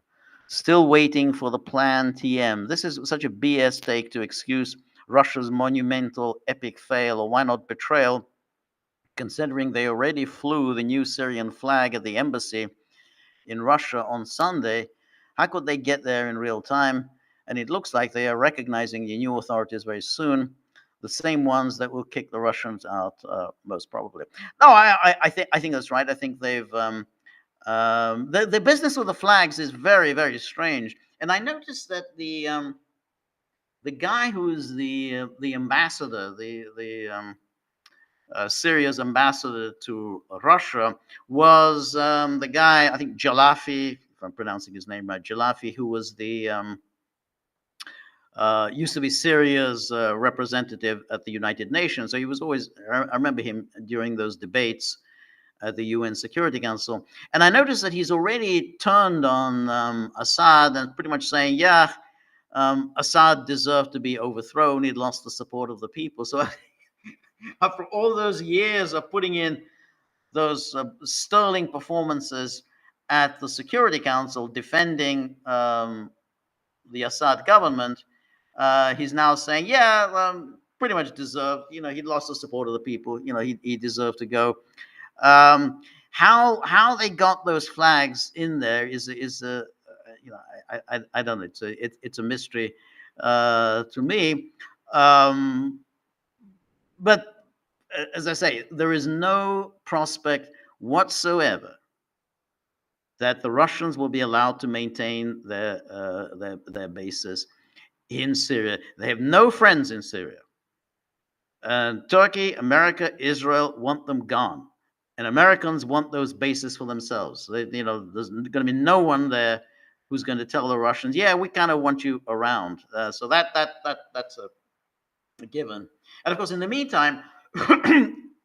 still waiting for the plan TM? This is such a BS take to excuse Russia's monumental epic fail, or why not betrayal, considering they already flew the new Syrian flag at the embassy in Russia on Sunday. How could they get there in real time? And it looks like they are recognizing the new authorities very soon, the same ones that will kick the Russians out, most probably. No, I think that's right. I think they've the business with the flags is very, very strange. And I noticed that the guy who's the ambassador, Syria's ambassador to Russia, was the guy, I think Jalafi, if I'm pronouncing his name right, Jalafi, who was the used to be Syria's representative at the United Nations. So he was always, I remember him during those debates at the UN Security Council. And I noticed that he's already turned on Assad and pretty much saying, yeah, Assad deserved to be overthrown. He'd lost the support of the people. So After all those years of putting in those sterling performances at the Security Council defending the Assad government, he's now saying, yeah, pretty much deserved. He lost the support of the people. He deserved to go. How they got those flags in there is I don't know. It's a mystery to me. But as I say, there is no prospect whatsoever that the Russians will be allowed to maintain their bases in Syria. They have no friends in Syria. And Turkey, America, Israel want them gone, and Americans want those bases for themselves. There's going to be no one there who's going to tell the Russians, "Yeah, we kind of want you around." So that's a given. And of course, in the meantime,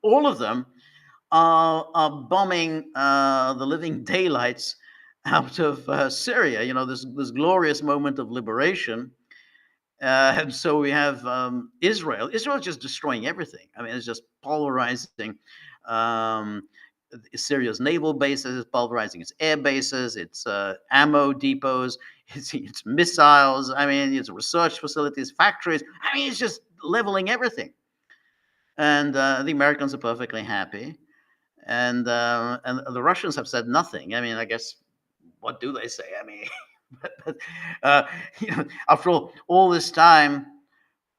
all of them are bombing the living daylights out of Syria. This glorious moment of liberation. And so we have Israel. Israel is just destroying everything. I mean, it's just pulverizing Syria's naval bases, it's pulverizing its air bases, its ammo depots, its missiles. I mean, its research facilities, factories. I mean, it's just leveling everything. And the Americans are perfectly happy, and the Russians have said nothing. I mean, I guess what do they say? I mean, after all this time,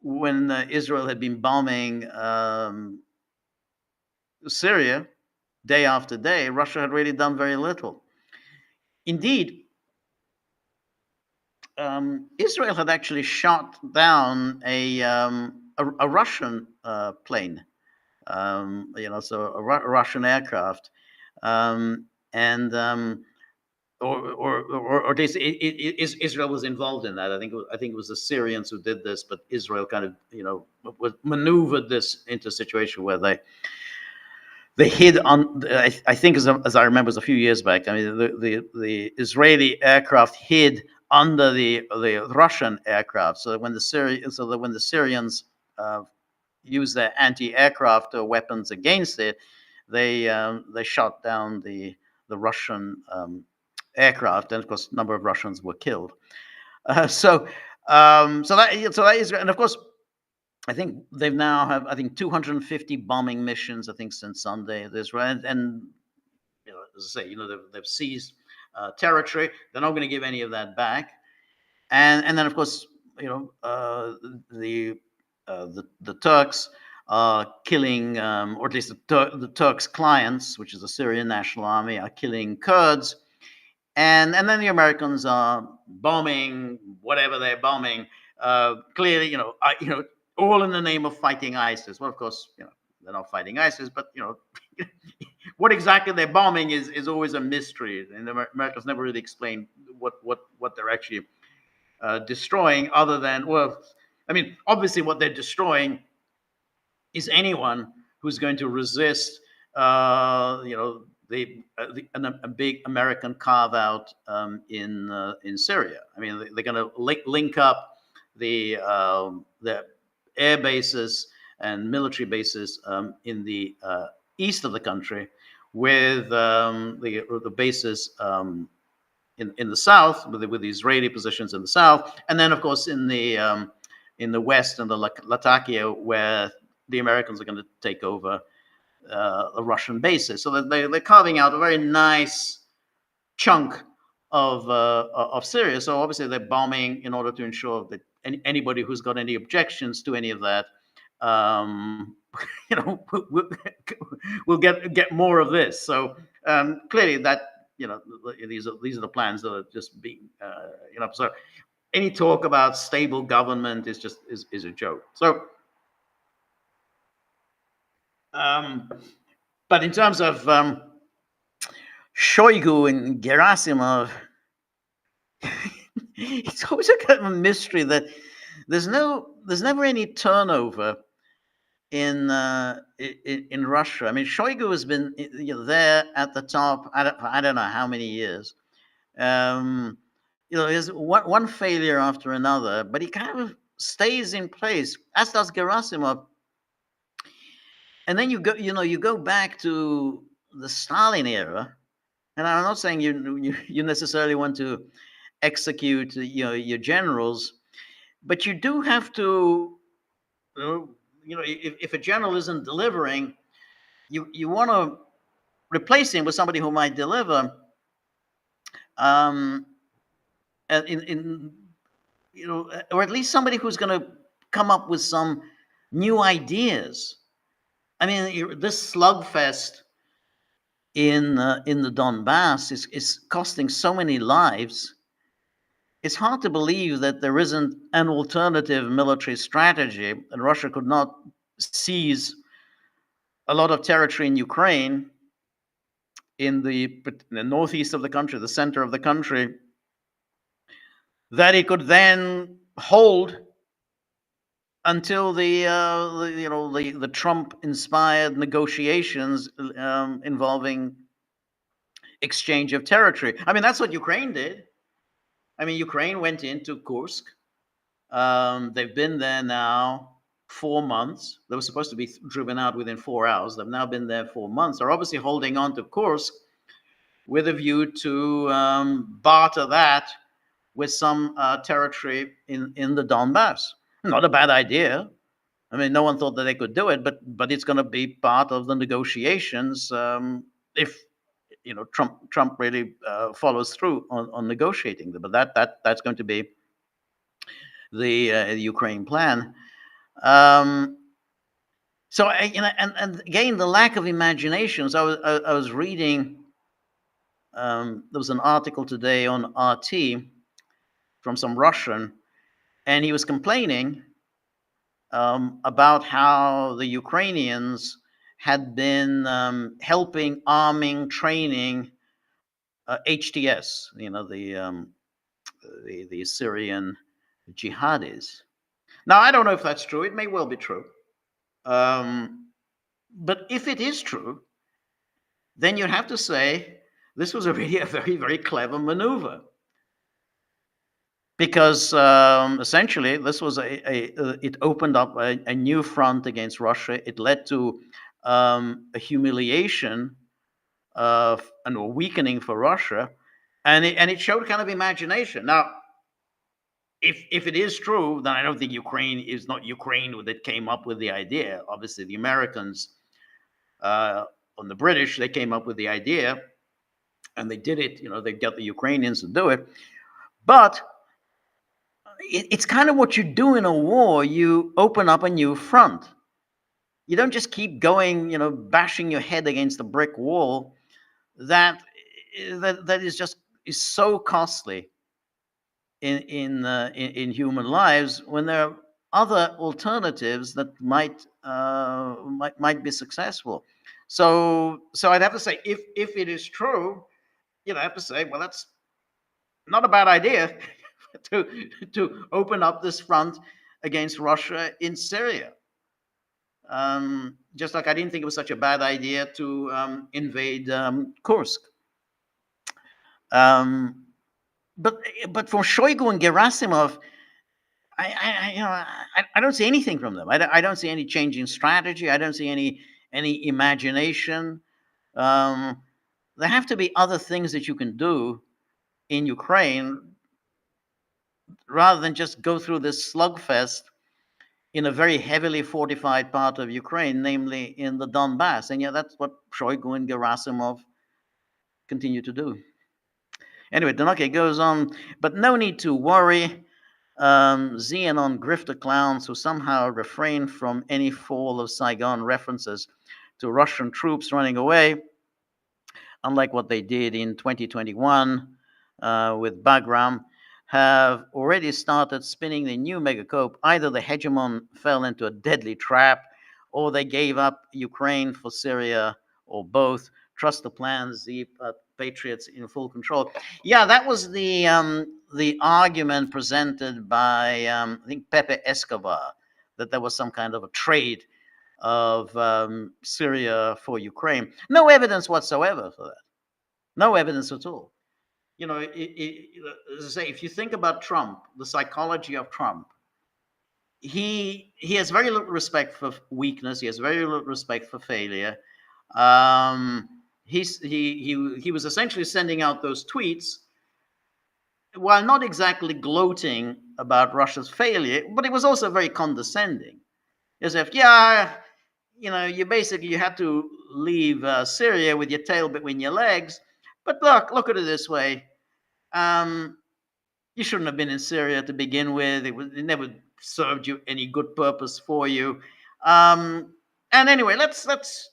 when Israel had been bombing Syria day after day, Russia had really done very little. Indeed, Israel had actually shot down a Russian plane, so a Russian aircraft, and or at least Israel was involved in that. I think it was the Syrians who did this, but Israel kind of maneuvered this into a situation where they hid on. I think as I remember, it was a few years back. I mean, the Israeli aircraft hid under the Russian aircraft, so that when the Syrians used their anti-aircraft weapons against it, they shot down the Russian aircraft, and of course, a number of Russians were killed. So that is, and of course, I think they've now have 250 bombing missions. I think since Sunday, Israel, and as I say, they've seized territory. They're not going to give any of that back, and then of course, the Turks are killing, or at least the Turks' clients, which is the Syrian National Army, are killing Kurds. And then the Americans are bombing whatever they're bombing. Clearly, all in the name of fighting ISIS. Well, of course, they're not fighting ISIS, but what exactly they're bombing is always a mystery, and the Americans never really explain what they're actually destroying, other than, well, I mean, obviously, what they're destroying is anyone who's going to resist, a big American carve out in Syria. I mean, they're going to link up the air bases and military bases in the east of the country with the bases in the south, with the Israeli positions in the south, and then of course in the west and the Latakia, where the Americans are going to take over the Russian bases. So they're carving out a very nice chunk of Syria. So obviously they're bombing in order to ensure that anybody who's got any objections to any of that, will get more of this. So clearly that these are the plans that are just being So any talk about stable government is just is a joke. So. But in terms of Shoigu and Gerasimov, it's always a kind of a mystery that there's never any turnover in Russia. I mean, Shoigu has been there at the top. I don't know how many years. There's one failure after another, but he kind of stays in place, as does Gerasimov. And then you go back to the Stalin era, and I'm not saying you necessarily want to execute your generals, but you do have to, if a general isn't delivering, you want to replace him with somebody who might deliver, um, in or at least somebody who's going to come up with some new ideas. I mean, this slugfest in the Donbass is costing so many lives. It's hard to believe that there isn't an alternative military strategy, and Russia could not seize a lot of territory in Ukraine, in the northeast of the country, the center of the country, that it could then hold until the Trump-inspired negotiations involving exchange of territory. I mean, that's what Ukraine did. I mean, Ukraine went into Kursk. They've been there now 4 months. They were supposed to be driven out within 4 hours. They've now been there 4 months. They're obviously holding on to Kursk with a view to barter that with some territory in the Donbass. Not a bad idea. I mean, no one thought that they could do it, but it's going to be part of the negotiations if Trump really follows through on negotiating them. But that's going to be the Ukraine plan. So and again, the lack of imagination. So I was reading. There was an article today on RT from some Russian, and he was complaining about how the Ukrainians had been helping, arming, training HTS, the Syrian Jihadis. Now, I don't know if that's true. It may well be true. But if it is true, then you'd have to say this was really a very, very clever maneuver. Because essentially, this was it opened up a new front against Russia. It led to a humiliation and a weakening for Russia, and it showed kind of imagination. Now, if it is true, then I don't think Ukraine is not Ukraine that came up with the idea. Obviously, the Americans and the British, they came up with the idea, and they did it. They got the Ukrainians to do it, but it's kind of what you do in a war. You open up a new front. You don't just keep going, bashing your head against a brick wall. That is so costly in human lives, when there are other alternatives that might be successful. So I'd have to say, if it is true, I have to say, well, that's not a bad idea. to open up this front against Russia in Syria. Just like I didn't think it was such a bad idea to invade Kursk. But for Shoigu and Gerasimov, I don't see anything from them. I don't see any change in strategy. I don't see any imagination. There have to be other things that you can do in Ukraine, rather than just go through this slugfest in a very heavily fortified part of Ukraine, namely in the Donbass. And that's what Shoigu and Gerasimov continue to do. Anyway, Danake goes on, but no need to worry. Xenon grifter clowns who somehow refrain from any fall of Saigon references to Russian troops running away, unlike what they did in 2021 with Bagram, have already started spinning the new megacope. Either the hegemon fell into a deadly trap, or they gave up Ukraine for Syria, or both. Trust the plans, the patriots in full control. Yeah, that was the argument presented by I think Pepe Escobar, that there was some kind of a trade of Syria for Ukraine. No evidence whatsoever for that. No evidence at all. As I say, if you think about Trump, the psychology of Trump, he has very little respect for weakness. He has very little respect for failure. Um, he was essentially sending out those tweets while not exactly gloating about Russia's failure, but it was also very condescending. As if, yeah, you had to leave Syria with your tail between your legs. But look at it this way. Um, you shouldn't have been in Syria to begin with. It never served you any good purpose for you. Um, and anyway, let's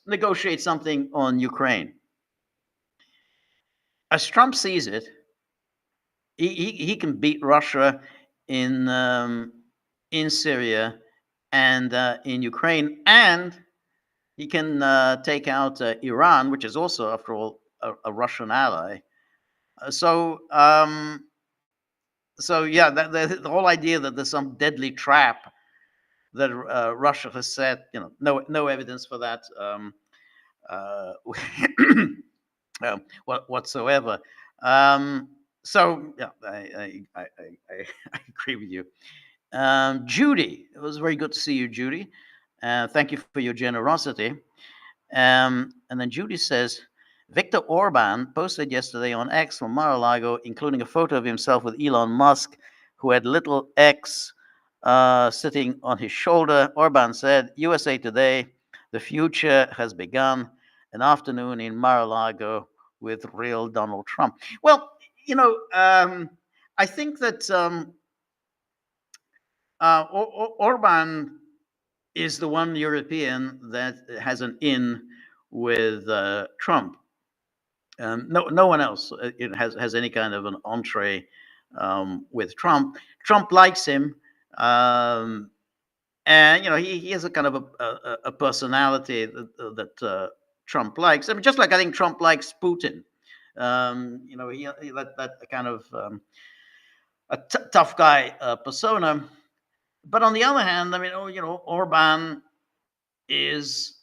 negotiate something on Ukraine. As Trump sees it, he can beat Russia in in Syria and in Ukraine, and he can take out Iran, which is also, after all, a Russian ally. So, yeah, the whole idea that there's some deadly trap that Russia has set, no evidence for that uh, whatsoever. So, yeah, I agree with you. Judy, it was very good to see you, Judy. Thank you for your generosity. And then Judy says, Viktor Orban posted yesterday on X from Mar-a-Lago, including a photo of himself with Elon Musk, who had little X sitting on his shoulder. Orban said, USA Today, the future has begun. An afternoon in Mar-a-Lago with real Donald Trump. Well, I think that Orban is the one European that has an in with Trump. No one else has any kind of an entree with Trump. Trump likes him, um, and he has a kind of a personality that Trump likes. I mean, just like I think Trump likes Putin. He that kind of tough guy persona. But on the other hand, I mean, Orban is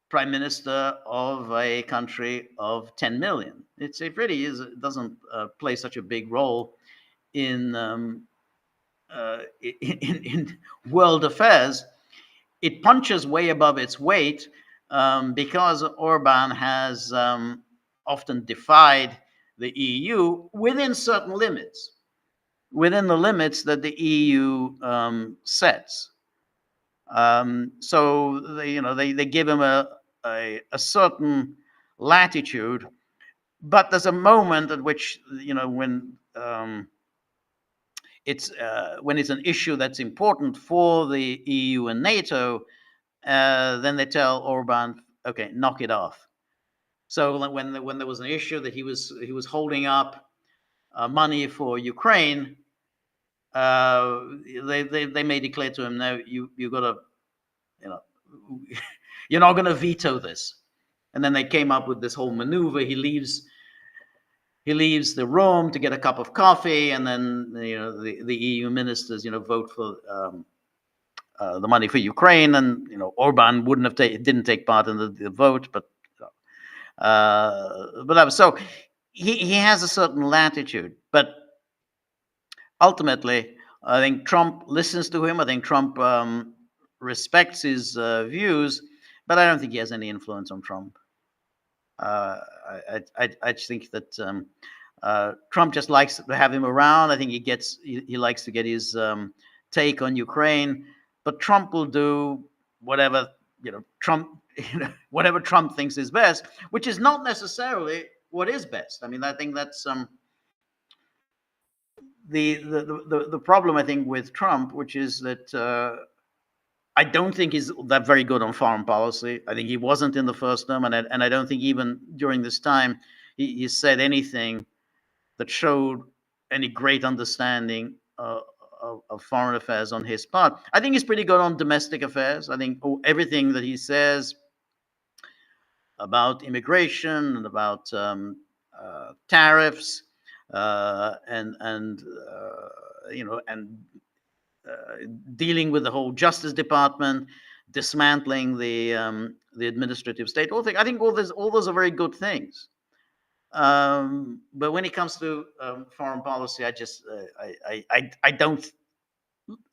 prime minister of a country of 10 million. It really is. It doesn't play such a big role in in world affairs. It punches way above its weight because Orban has often defied the EU within certain limits, within the limits that the EU sets. So they give him a certain latitude, but there's a moment at which when it's an issue that's important for the EU and NATO, then they tell Orban, okay, knock it off. So when there was an issue that he was holding up money for Ukraine, they may declare to him, no, you got to, you know, you're not going to veto this. And then they came up with this whole maneuver. He leaves the room to get a cup of coffee, and then the EU ministers vote for the money for Ukraine, and Orban didn't take part in the vote, but so he has a certain latitude, but ultimately I think Trump listens to him. I think Trump respects his views, but I don't think he has any influence on Trump. I just think that Trump just likes to have him around. I think he likes to get his take on Ukraine, but Trump will do whatever whatever Trump thinks is best, which is not necessarily what is best. I mean, I think that's the problem I think with Trump, which is that I don't think he's that very good on foreign policy. I think he wasn't in the first term, and I don't think even during this time he said anything that showed any great understanding of foreign affairs on his part. I think he's pretty good on domestic affairs. I think everything that he says about immigration and about tariffs and dealing with the whole Justice Department, dismantling the administrative state. I think all those are very good things. But when it comes to foreign policy, I just I don't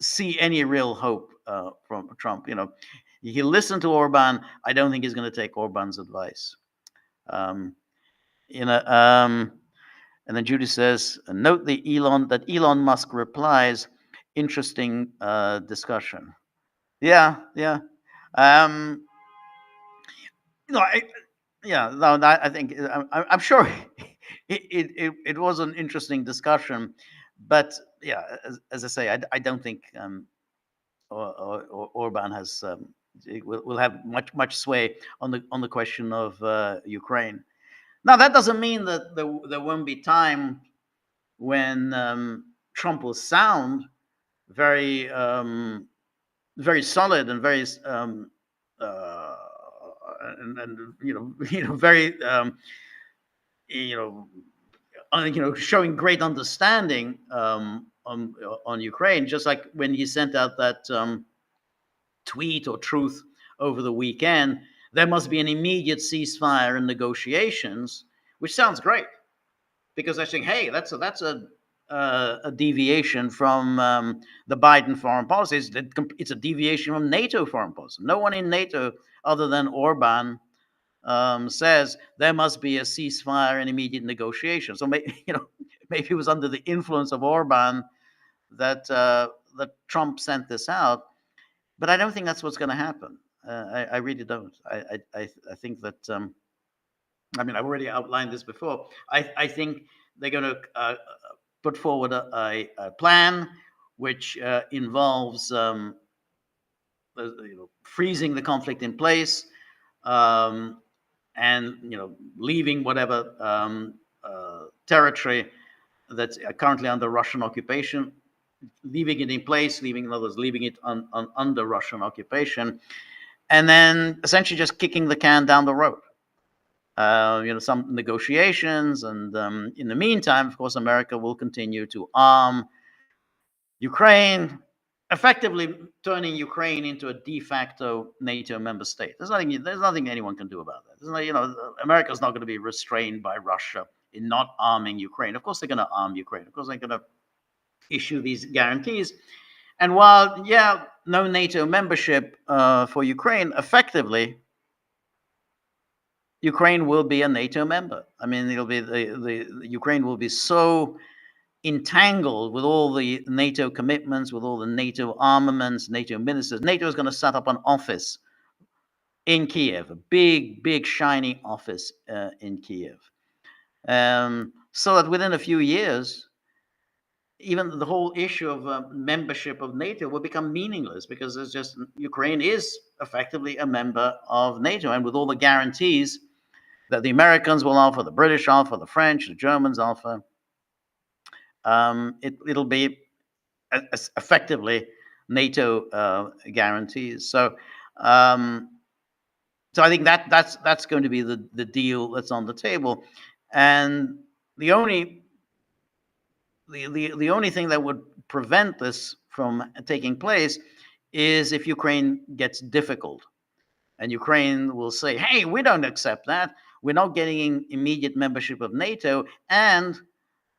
see any real hope from Trump. He listened to Orban. I don't think he's going to take Orban's advice. Um, you know, um, and then Judy says, note that Elon Musk replies, interesting discussion. Yeah, yeah. Um, you know, I, yeah, no, I think I'm sure it was an interesting discussion, but yeah, as I say, I don't think Orban has will have much sway on the question of Ukraine. Now that doesn't mean that there won't be time when Trump will sound very very solid and very uh, and very you know showing great understanding on Ukraine, just like when he sent out that tweet or truth over the weekend. There must be an immediate ceasefire and negotiations, which sounds great because I think, hey, that's a deviation from the Biden foreign policy. It's a deviation from NATO foreign policy. No one in NATO, other than Orban, says there must be a ceasefire and immediate negotiation. So maybe it was under the influence of Orban that Trump sent this out, but I don't think that's what's going to happen. I really don't. I think that I've already outlined this before. I think they're going to put forward a plan which involves freezing the conflict in place, and leaving whatever territory that's currently under Russian occupation, leaving it in place, leaving it under Russian occupation, and then essentially just kicking the can down the road. Some negotiations, and in the meantime, of course, America will continue to arm Ukraine, effectively turning Ukraine into a de facto NATO member state. There's nothing anyone can do about that. America's not going to be restrained by Russia in not arming Ukraine. Of course, they're going to arm Ukraine. Of course, they're going to issue these guarantees. And while, no NATO membership for Ukraine, effectively, Ukraine will be a NATO member. I mean, it'll be the Ukraine will be so entangled with all the NATO commitments, with all the NATO armaments, NATO ministers. NATO is going to set up an office in Kiev, a big, shiny office in Kiev, so that within a few years, even the whole issue of membership of NATO will become meaningless, because it's just Ukraine is effectively a member of NATO, and with all the guarantees that the Americans will offer, the British offer, the French, the Germans offer, it'll be effectively NATO guarantees. So I think that's going to be the deal that's on the table, and the only thing that would prevent this from taking place is if Ukraine gets difficult, and Ukraine will say, "Hey, we don't accept that. We're not getting immediate membership of NATO, and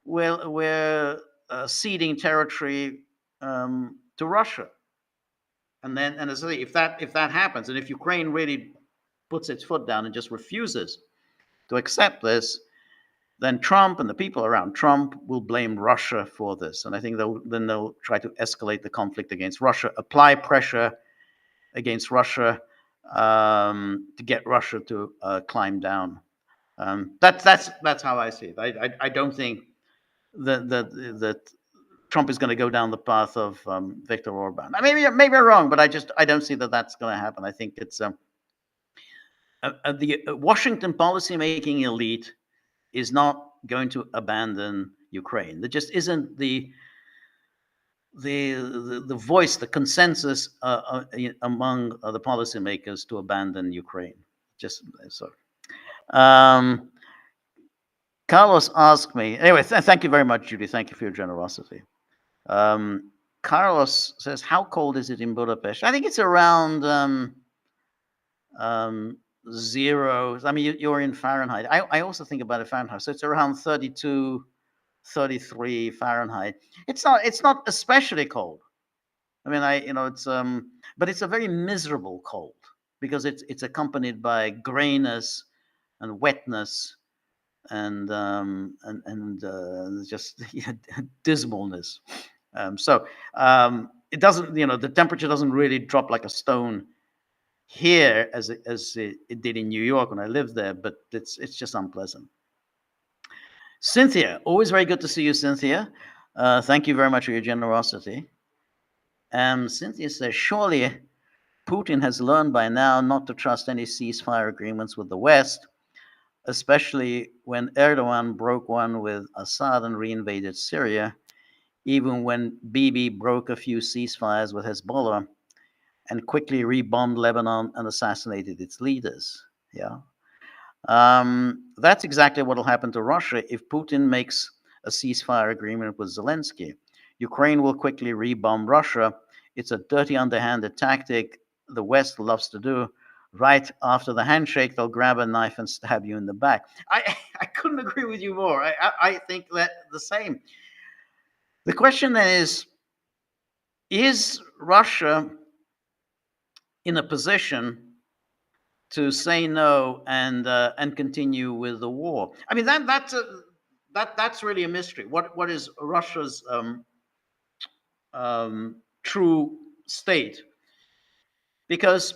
we're ceding territory to Russia." And as I say, if that happens, and if Ukraine really puts its foot down and just refuses to accept this, then Trump and the people around Trump will blame Russia for this. And I think they'll try to escalate the conflict against Russia, apply pressure against Russia to get Russia to climb down. That's how I see it. I don't think that Trump is going to go down the path of Viktor Orban. Maybe I'm wrong, but I don't see that that's going to happen. I think it's the Washington policymaking elite is not going to abandon Ukraine. There just isn't the voice, the consensus among the policymakers to abandon Ukraine. Just so. Carlos asked me. Anyway, thank you very much, Judy. Thank you for your generosity. Carlos says, "How cold is it in Budapest?" I think it's around 0. I mean, you're in Fahrenheit. I also think about it Fahrenheit. So it's around 32, 33 Fahrenheit. It's not especially cold. I mean, but it's a very miserable cold because it's accompanied by grayness and wetness and just dismalness. It doesn't, the temperature doesn't really drop like a stone here as it did in New York when I lived there, but it's just unpleasant. Cynthia, always very good to see you, Cynthia. Thank you very much for your generosity. Cynthia says, surely Putin has learned by now not to trust any ceasefire agreements with the West, especially when Erdogan broke one with Assad and reinvaded Syria, even when Bibi broke a few ceasefires with Hezbollah and quickly rebombed Lebanon and assassinated its leaders. Yeah. That's exactly what will happen to Russia if Putin makes a ceasefire agreement with Zelensky. Ukraine will quickly rebomb Russia. It's a dirty, underhanded tactic the West loves to do. Right after the handshake, they'll grab a knife and stab you in the back. I couldn't agree with you more. I think that the same. The question then is Russia in a position to say no and continue with the war? I mean, that's really a mystery. What is Russia's true state? Because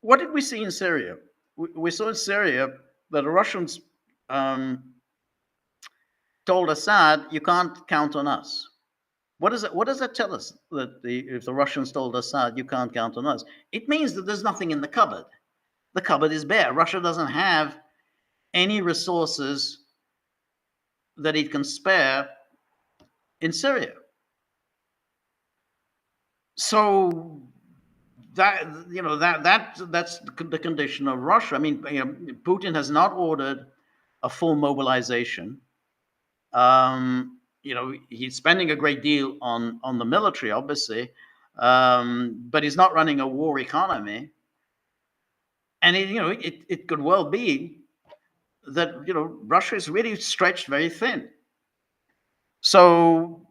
what did we see in Syria? We saw in Syria that the Russians told Assad, "You can't count on us." What does that tell us? That if the Russians told Assad, "You can't count on us," it means that there's nothing in the cupboard. The cupboard is bare. Russia doesn't have any resources that it can spare in Syria. So that's the condition of Russia. I mean, Putin has not ordered a full mobilization. He's spending a great deal on the military, obviously, but he's not running a war economy. And it could well be that Russia is really stretched very thin. So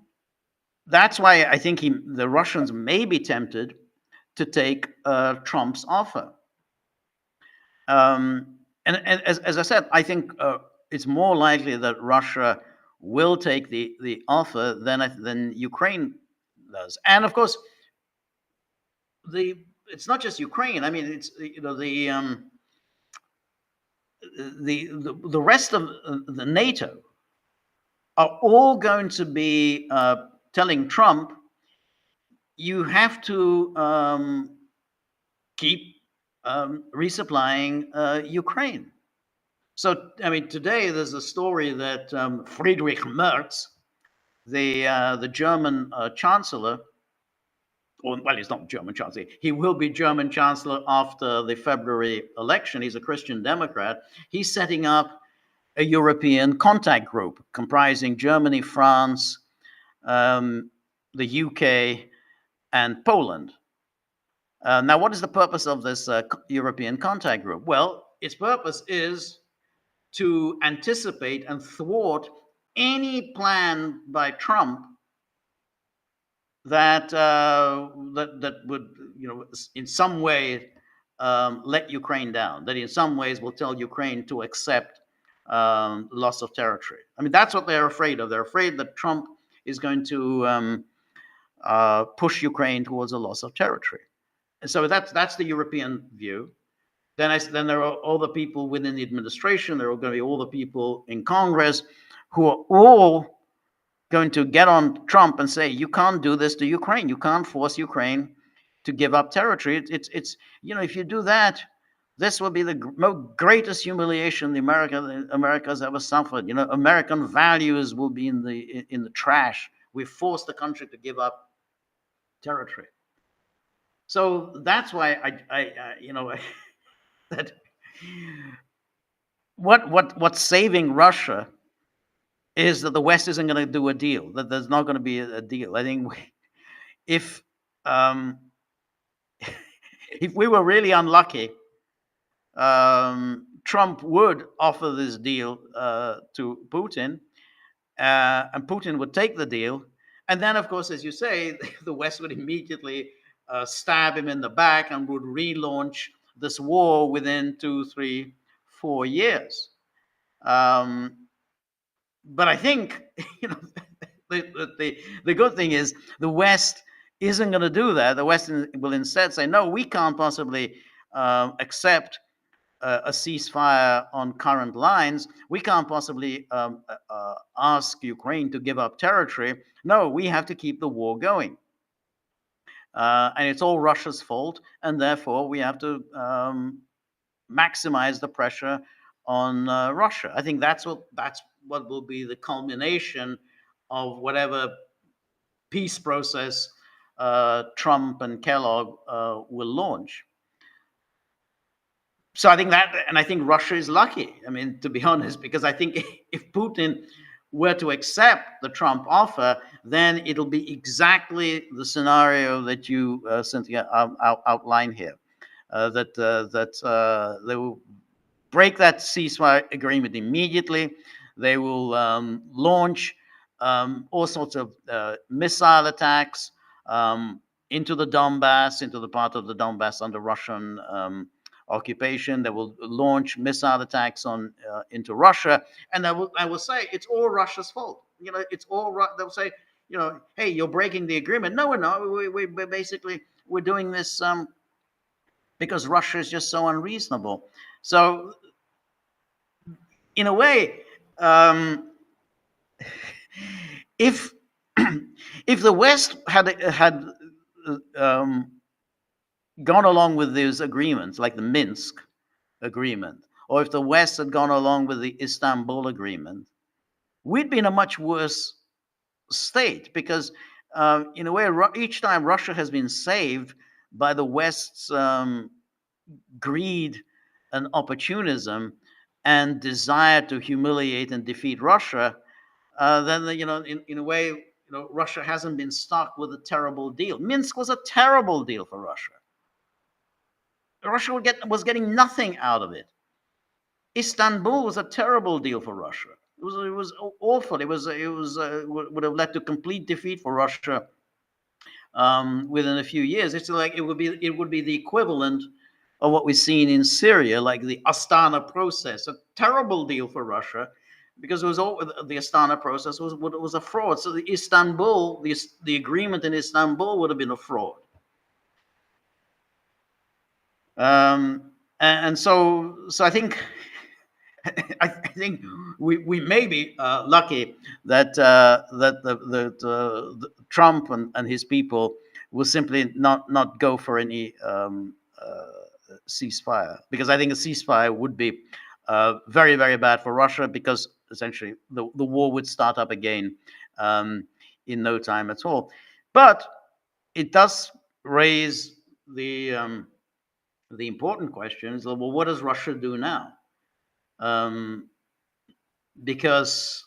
that's why I think the Russians may be tempted to take Trump's offer. And as I said, I think it's more likely that Russia will take the offer than Ukraine does. And of course, it's not just Ukraine. I mean, it's the rest of the NATO are all going to be telling Trump, you have to keep resupplying Ukraine. So, I mean, today there's a story that Friedrich Merz, the German chancellor, well, he's not German chancellor. He will be German chancellor after the February election. He's a Christian Democrat. He's setting up a European contact group comprising Germany, France, the UK, and Poland. Now, what is the purpose of this European contact group? Well, its purpose is to anticipate and thwart any plan by Trump that would, in some way let Ukraine down. That in some ways will tell Ukraine to accept loss of territory. I mean, that's what they're afraid of. They're afraid that Trump is going to push Ukraine towards a loss of territory. And so that's the European view. Then there are all the people within the administration. There are going to be all the people in Congress who are all going to get on Trump and say, you can't do this to Ukraine. You can't force Ukraine to give up territory. It's if you do that, this will be the greatest humiliation America has ever suffered. American values will be in the trash. We've forced the country to give up territory. So that's why that what's saving Russia is that the West isn't going to do a deal. That there's not going to be a deal. I think if we were really unlucky, Trump would offer this deal to Putin, and Putin would take the deal, And then, of course, as you say, the West would immediately stab him in the back and would relaunch this war within 2, 3, 4 years. Um, but I think, you know, the good thing is the West isn't going to do that. The West will instead say, no, we can't possibly accept a ceasefire on current lines. We can't possibly ask Ukraine to give up territory. No, we have to keep the war going. And it's all Russia's fault. And therefore, we have to maximize the pressure on Russia. I think that's what will be the culmination of whatever peace process Trump and Kellogg will launch. So I think that, and I think Russia is lucky. I mean, to be honest, because I think if Putin were to accept the Trump offer, then it'll be exactly the scenario that you, Cynthia, outline here. That they will break that ceasefire agreement immediately. They will launch all sorts of missile attacks into the Donbass, into the part of the Donbass under Russian occupation. They will launch missile attacks into Russia, and I will say it's all Russia's fault. You know, it's all. They'll say, you know, hey, you're breaking the agreement. No, we're not. We're basically doing this because Russia is just so unreasonable. So, in a way, if the West had gone along with these agreements, like the Minsk agreement, or if the West had gone along with the Istanbul agreement, we'd be in a much worse state because, in a way, each time Russia has been saved by the West's greed and opportunism and desire to humiliate and defeat Russia, then, you know, in a way, you know, Russia hasn't been stuck with a terrible deal. Minsk was a terrible deal for Russia. Russia was getting nothing out of it. Istanbul was a terrible deal for Russia. It was awful. It would have led to complete defeat for Russia within a few years. It's like it would be the equivalent of what we've seen in Syria, like the Astana process, a terrible deal for Russia, because it was all the Astana process was a fraud. So the Istanbul, the agreement in Istanbul would have been a fraud. And so I think we may be lucky that the Trump and his people will simply not go for any ceasefire, because I think a ceasefire would be very, very bad for Russia, because essentially the war would start up again in no time at all. But it does raise the important question is, well, what does Russia do now? Because,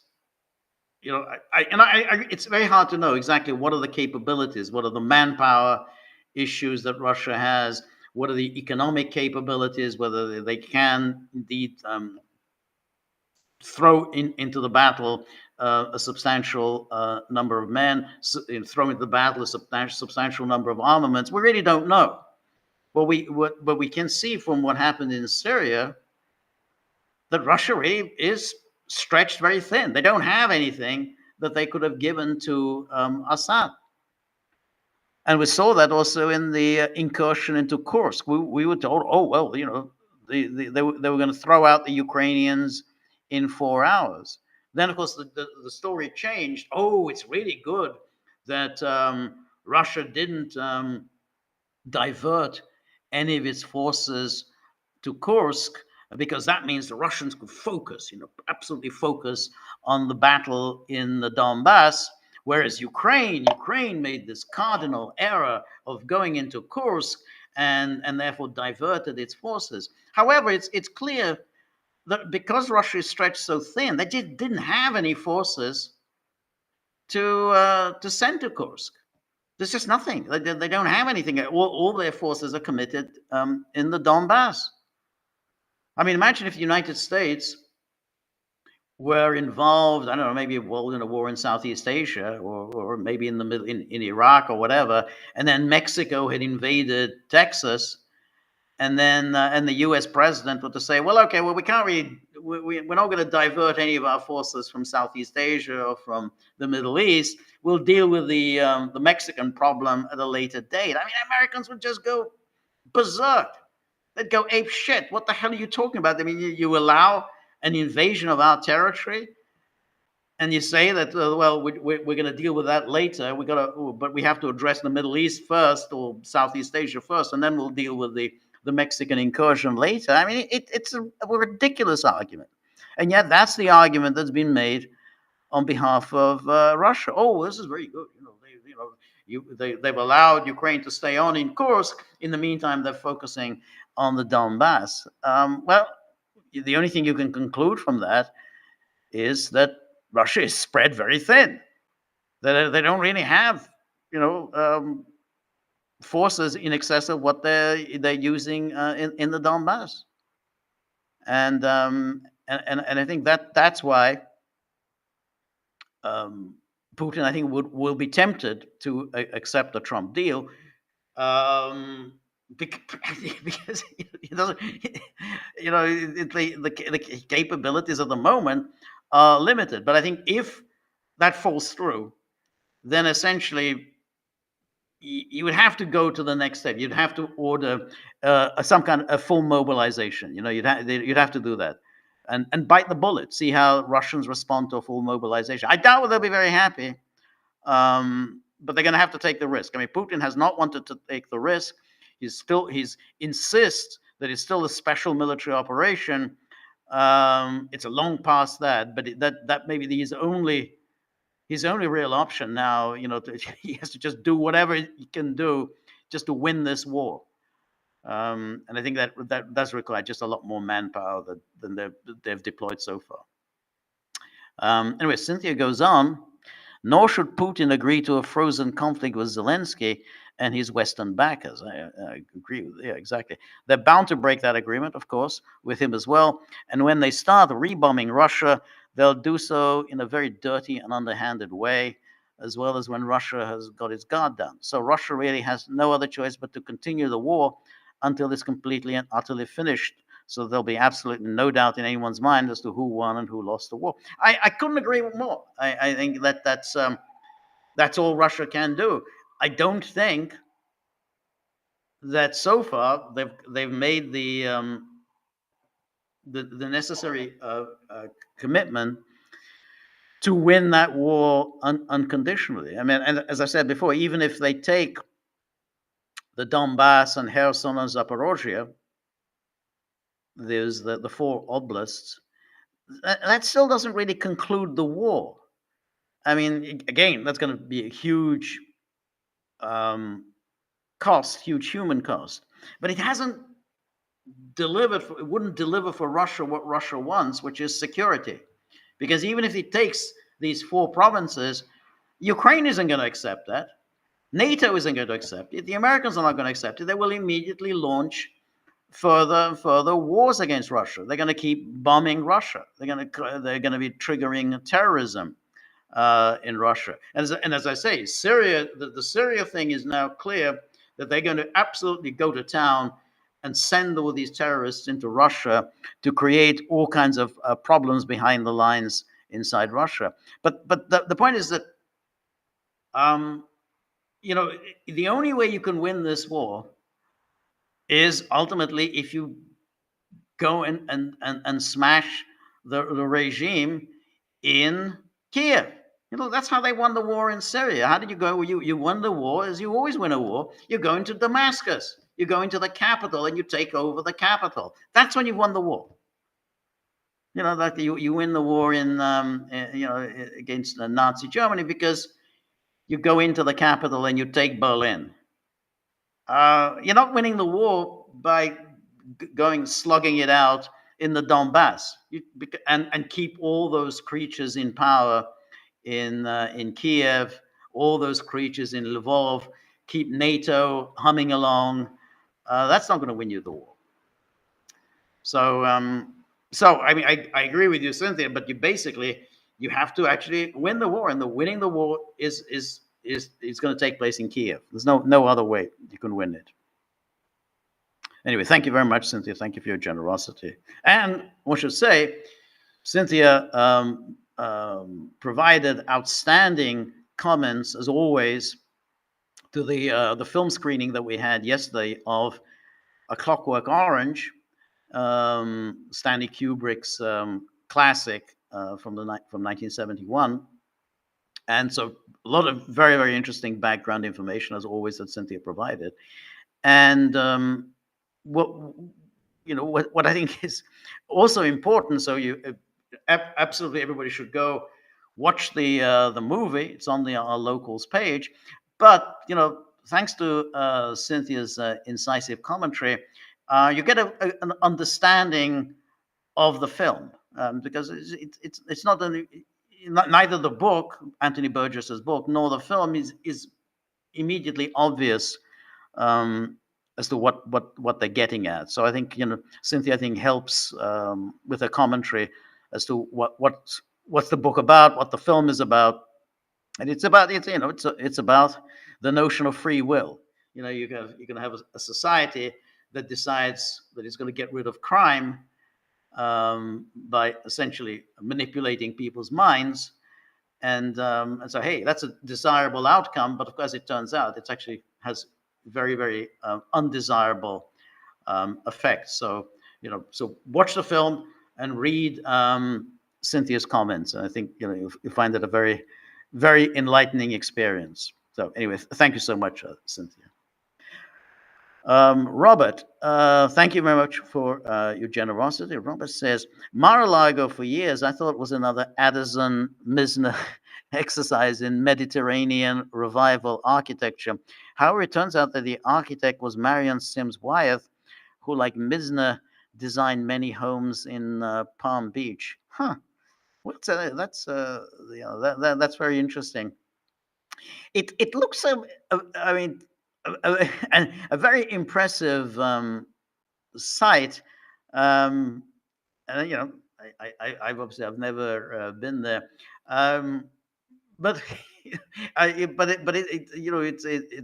you know, it's very hard to know exactly what are the capabilities, what are the manpower issues that Russia has, what are the economic capabilities, whether they can indeed throw into the battle a substantial number of men, throw into the battle a substantial number of armaments. We really don't know. But we can see from what happened in Syria that Russia really is stretched very thin. They don't have anything that they could have given to Assad. And we saw that also in the incursion into Kursk. We were told, oh, well, you know, they were going to throw out the Ukrainians in 4 hours. Then, of course, the story changed. Oh, it's really good that Russia didn't divert any of its forces to Kursk, because that means the Russians could focus, you know, absolutely focus on the battle in the Donbass, whereas Ukraine made this cardinal error of going into Kursk and therefore diverted its forces. However, it's clear that because Russia is stretched so thin, they just didn't have any forces to send to Kursk. There's just nothing. They don't have anything. All their forces are committed in the Donbass. I mean, imagine if the United States were involved, I don't know, maybe involved in a war in Southeast Asia, or maybe in the middle in Iraq or whatever, and then Mexico had invaded Texas, and then and the U.S. president would to say, well, okay, well, we can't really, we're not going to divert any of our forces from Southeast Asia or from the Middle East. We'll deal with the Mexican problem at a later date. I mean, Americans would just go berserk. They'd go ape shit. What the hell are you talking about? I mean, you allow an invasion of our territory, and you say that well, we're going to deal with that later. But we have to address the Middle East first, or Southeast Asia first, and then we'll deal with the Mexican incursion later. I mean, it's a ridiculous argument, and yet that's the argument that's been made on behalf of Russia. Oh, this is very good. They've allowed Ukraine to stay on in course. In the meantime, they're focusing on the Donbass. Well, the only thing you can conclude from that is that Russia is spread very thin. They don't really have, forces in excess of what they're using in the Donbass, and I think that's why Putin, I think, will be tempted to accept the Trump deal, because he doesn't, the capabilities of the moment are limited. But I think if that falls through, then essentially you would have to go to the next step. You'd have to order some kind of a full mobilization. You'd have to do that. And bite the bullet, see how Russians respond to a full mobilization. I doubt they'll be very happy, but they're going to have to take the risk. I mean, Putin has not wanted to take the risk. He's insists that it's still a special military operation. It's a long past that, but that may be his only real option now. He has to just do whatever he can do just to win this war. And I think that does require just a lot more manpower than they've deployed so far. Anyway, Cynthia goes on. Nor should Putin agree to a frozen conflict with Zelensky and his Western backers. I agree with, yeah, exactly. They're bound to break that agreement, of course, with him as well. And when they start rebombing Russia, they'll do so in a very dirty and underhanded way, as well as when Russia has got its guard down. So Russia really has no other choice but to continue the war until it's completely and utterly finished. So there'll be absolutely no doubt in anyone's mind as to who won and who lost the war. I couldn't agree more. I think that's all Russia can do. I don't think that so far they've made the necessary commitment to win that war unconditionally. I mean, and as I said before, even if they take the Donbass and Kherson and Zaporozhye, there's the four oblasts, that still doesn't really conclude the war. I mean, again, that's going to be a huge cost, huge human cost. But it hasn't delivered, it wouldn't deliver for Russia what Russia wants, which is security. Because even if it takes these four provinces, Ukraine isn't going to accept that. NATO isn't going to accept it. The Americans are not going to accept it. They will immediately launch further wars against Russia. They're going to keep bombing Russia. They're going to be triggering terrorism in Russia. And as I say, Syria, the Syria thing is now clear that they're going to absolutely go to town and send all these terrorists into Russia to create all kinds of problems behind the lines inside Russia. But the point is that the only way you can win this war is ultimately if you go and smash the regime in Kiev. That's how they won the war in Syria. How did you go? You won the war, as you always win a war. You go into Damascus. You go into the capital and you take over the capital. That's when you won the war. Like you win the war against Nazi Germany because you go into the capital and you take Berlin. You're not winning the war by slugging it out in the Donbass and keep all those creatures in power in Kiev, all those creatures in Lvov, keep NATO humming along. That's not going to win you the war. So So I mean, I agree with you, Cynthia, but you basically you have to actually win the war, and the winning the war is going to take place in Kiev. There's no other way you can win it. Anyway, thank you very much, Cynthia. Thank you for your generosity. And one should say, Cynthia provided outstanding comments as always to the film screening that we had yesterday of A Clockwork Orange, Stanley Kubrick's classic from 1971. And so a lot of very interesting background information, as always, that Cynthia provided. And what what I think is also important. So you absolutely everybody should go watch the movie. It's on our locals page. But thanks to Cynthia's incisive commentary, you get an understanding of the film, because it's not only neither the book, Anthony Burgess's book, nor the film is immediately obvious as to what they're getting at. So I think Cynthia, I think, helps with a commentary as to what's the book about, what the film is about, and it's about it's about the notion of free will. You can have a society that decides that it's going to get rid of crime by essentially manipulating people's minds. And so, hey, that's a desirable outcome. But of course, it turns out it actually has very undesirable effects. So, so watch the film and read Cynthia's comments. And I think you'll find it a very enlightening experience. So, anyway, thank you so much, Cynthia. Robert, thank you very much for your generosity. Robert says, Mar-a-Lago for years I thought was another Addison Misner exercise in Mediterranean revival architecture. However, it turns out that the architect was Marion Sims Wyeth, who, like Misner, designed many homes in Palm Beach. Huh. That's that's very interesting. It looks, I mean, a very impressive site. And I've obviously I've never been there, but it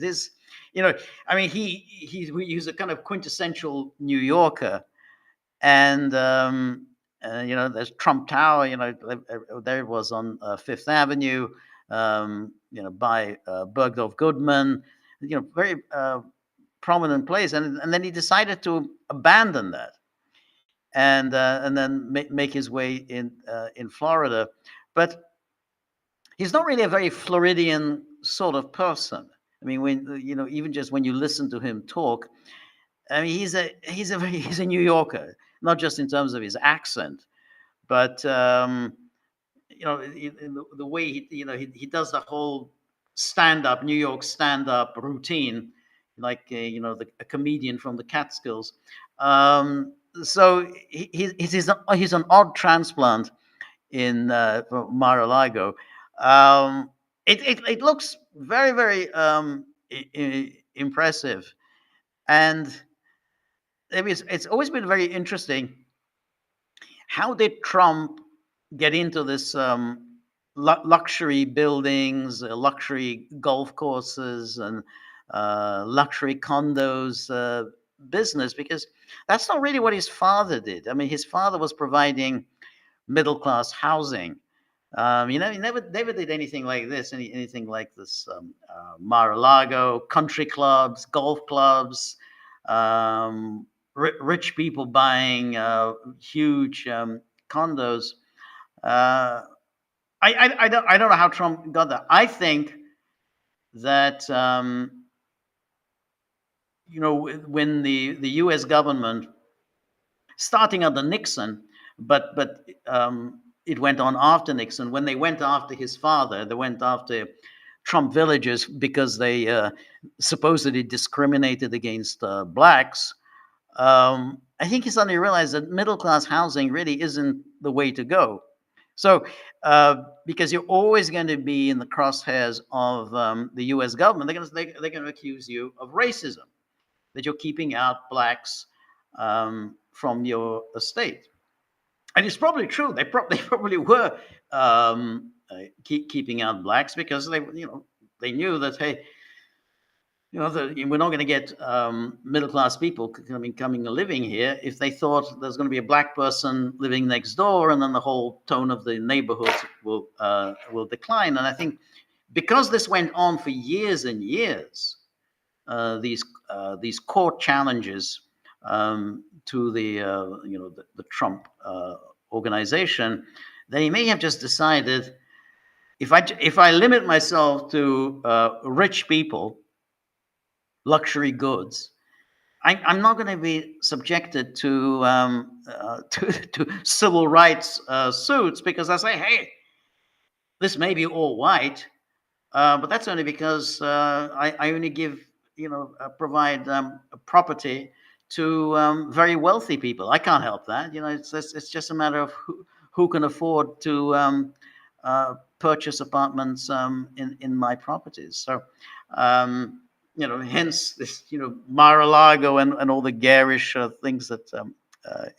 is I mean he's a kind of quintessential New Yorker, and there's Trump Tower, there it was on Fifth Avenue, by Bergdorf Goodman, very prominent place, and then he decided to abandon that and then make his way in Florida. But he's not really a very Floridian sort of person. I mean, when even just when you listen to him talk, I mean, he's a New Yorker, not just in terms of his accent, but the way he does the whole stand-up New York stand-up routine, like a comedian from the Catskills. So he's an odd transplant in Mar-a-Lago. It looks very impressive, and it's always been very interesting. How did Trump get into this luxury buildings, luxury golf courses, and luxury condos business? Because that's not really what his father did. I mean, his father was providing middle class housing. He never did anything like this, anything like this. Mar-a-Lago, country clubs, golf clubs, rich people buying huge condos. I don't know how Trump got that. I think that when the U.S. government, starting under Nixon, but it went on after Nixon. When they went after his father, they went after Trump villages because they supposedly discriminated against blacks. I think he suddenly realized that middle class housing really isn't the way to go. So, because you're always going to be in the crosshairs of the U.S. government, they're going to accuse you of racism, that you're keeping out blacks from your estate. And it's probably true. They probably were keeping out blacks because they knew that, hey, we're not going to get middle class people coming and living here if they thought there's going to be a black person living next door, and then the whole tone of the neighborhood will decline. And I think because this went on for years and years, these court challenges to the Trump organization, then he may have just decided, if I limit myself to rich people, luxury goods, I'm not going to be subjected to civil rights suits, because I say, hey, this may be all white, but that's only because I only provide property to very wealthy people. I can't help that. It's just a matter of who can afford to purchase apartments in my properties. So, hence this, Mar-a-Lago and all the garish things that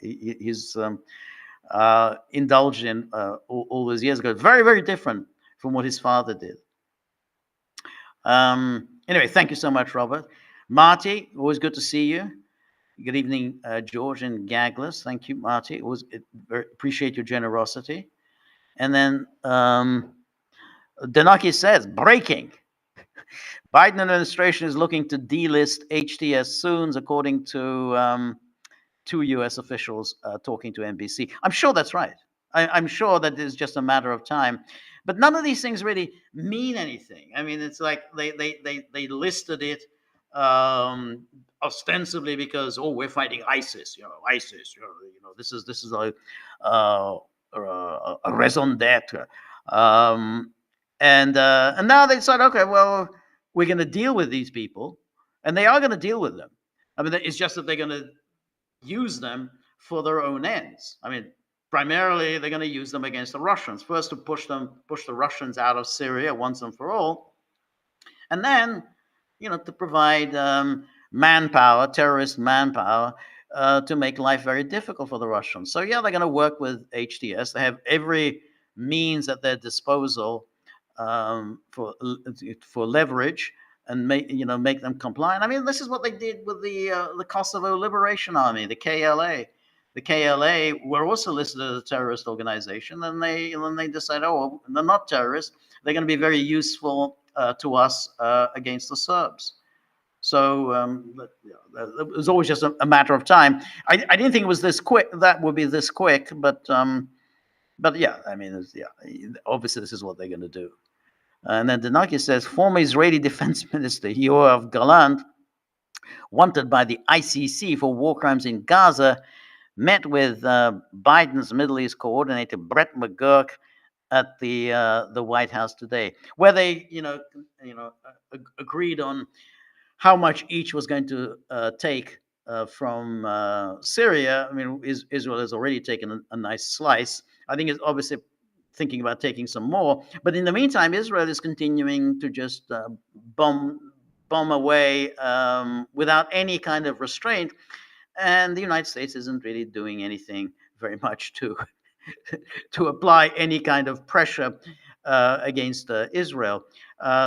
he's indulged in all those years ago. Very, very different from what his father did. Anyway, thank you so much, Robert. Marty, always good to see you. Good evening, George and Gagglers. Thank you, Marty. Appreciate your generosity. And then Danaki says, breaking. Biden administration is looking to delist HTS soon, according to two U.S. officials talking to NBC. I'm sure that's right. I'm sure that it's just a matter of time. But none of these things really mean anything. I mean, it's like they listed it ostensibly because, we're fighting ISIS. ISIS. This is a raison d'être. And now they said, okay, well, we're going to deal with these people, and they are going to deal with them. I mean, it's just that they're going to use them for their own ends. I mean, primarily they're going to use them against the Russians. First, to push the Russians out of Syria once and for all, and then, to provide manpower, terrorist manpower, to make life very difficult for the Russians. So yeah, they're going to work with HTS. They have every means at their disposal for leverage and make them compliant. I mean, this is what they did with the Kosovo Liberation Army, the KLA. The KLA were also listed as a terrorist organization, and then they decided, well, they're not terrorists. They're going to be very useful to us against the Serbs. So it was always just a matter of time. I didn't think it was this quick. That would be this quick, but yeah, I mean, obviously this is what they're going to do. And then Danaki says, former Israeli Defense Minister Yoav Gallant, wanted by the ICC for war crimes in Gaza, met with Biden's Middle East coordinator Brett McGurk at the White House today, where they agreed on how much each was going to take from Syria. I mean, Israel has already taken a nice slice. I think it's obviously thinking about taking some more. But in the meantime, Israel is continuing to just bomb away without any kind of restraint. And the United States isn't really doing anything very much to apply any kind of pressure against Israel.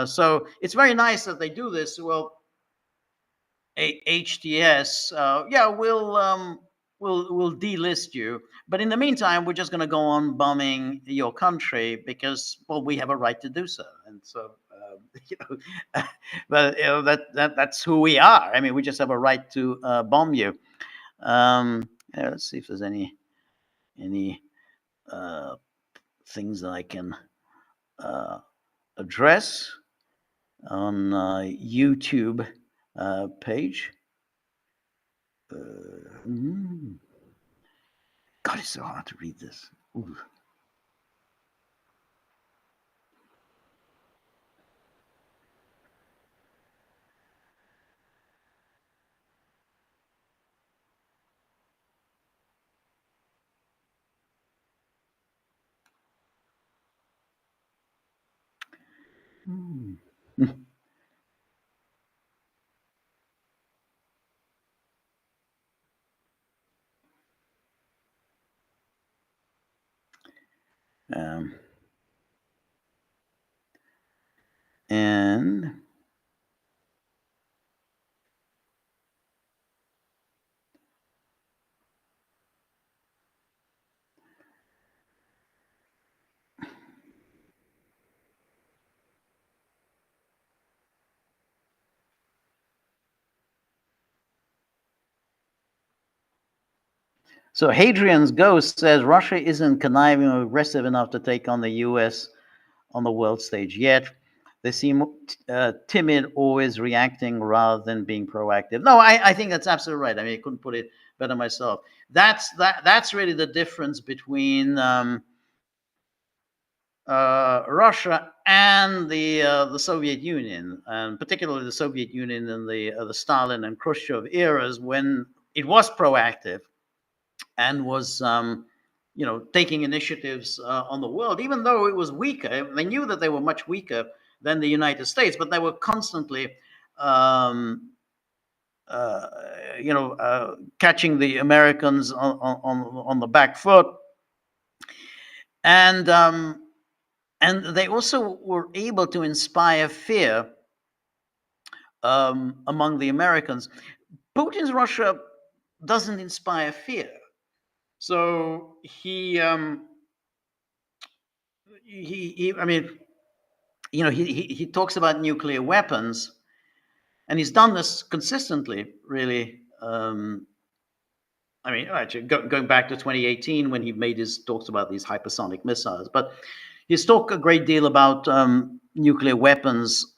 So it's very nice that they do this. Well, HTS, we'll delist you, but in the meantime, we're just going to go on bombing your country because, well, we have a right to do so. And so, but that's who we are. I mean, we just have a right to bomb you. Let's see if there's any things that I can address on YouTube page. God, it's so hard to read this. Ooh. Um, and so Hadrian's Ghost says Russia isn't conniving or aggressive enough to take on the U.S. on the world stage yet. They seem timid, always reacting rather than being proactive. No, I think that's absolutely right. I mean, I couldn't put it better myself. That's really the difference between Russia and the Soviet Union, and particularly the Soviet Union in the Stalin and Khrushchev eras, when it was proactive and was taking initiatives on the world, even though it was weaker. They knew that they were much weaker than the United States, but they were constantly um, catching the Americans on the back foot, and they also were able to inspire fear among the Americans. Putin's Russia doesn't inspire fear, so I mean, he talks about nuclear weapons, and he's done this consistently, really. I mean, actually, going back to 2018 when he made his talks about these hypersonic missiles, but he's talked a great deal about nuclear weapons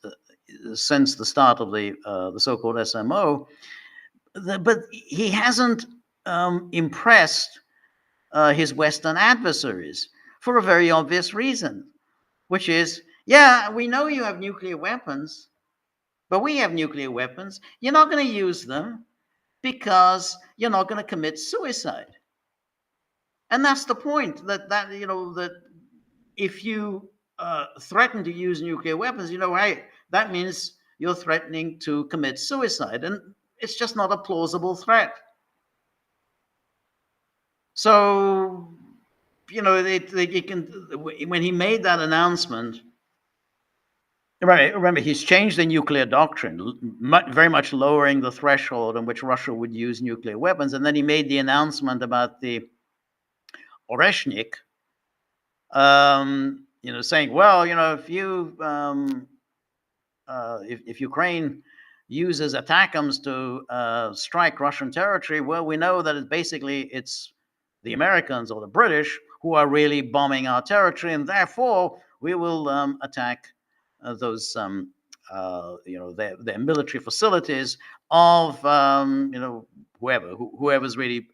since the start of the so-called SMO, but he hasn't impressed his Western adversaries for a very obvious reason, which is, yeah, we know you have nuclear weapons, but we have nuclear weapons. You're not going to use them because you're not going to commit suicide. And that's the point, that if you threaten to use nuclear weapons, hey, that means you're threatening to commit suicide. And it's just not a plausible threat. So, when he made that announcement, remember, he's changed the nuclear doctrine, very much lowering the threshold on which Russia would use nuclear weapons. And then he made the announcement about the Oreshnik, saying, well, if Ukraine uses ATACMS to strike Russian territory, well, we know that it's the Americans or the British who are really bombing our territory, and therefore we will attack those their military facilities of whoever's really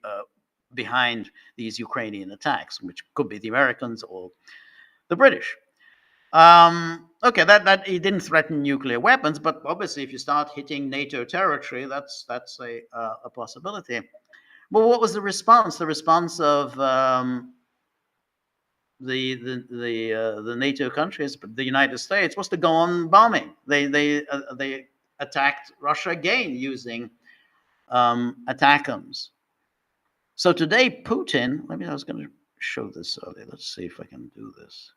behind these Ukrainian attacks, which could be the Americans or the British. Okay, that he didn't threaten nuclear weapons, but obviously, if you start hitting NATO territory, that's a possibility. But what was the response? The response of the NATO countries, the United States, was to go on bombing. They attacked Russia again using ATACMS. So today, Putin. I was going to show this earlier. Let's see if I can do this.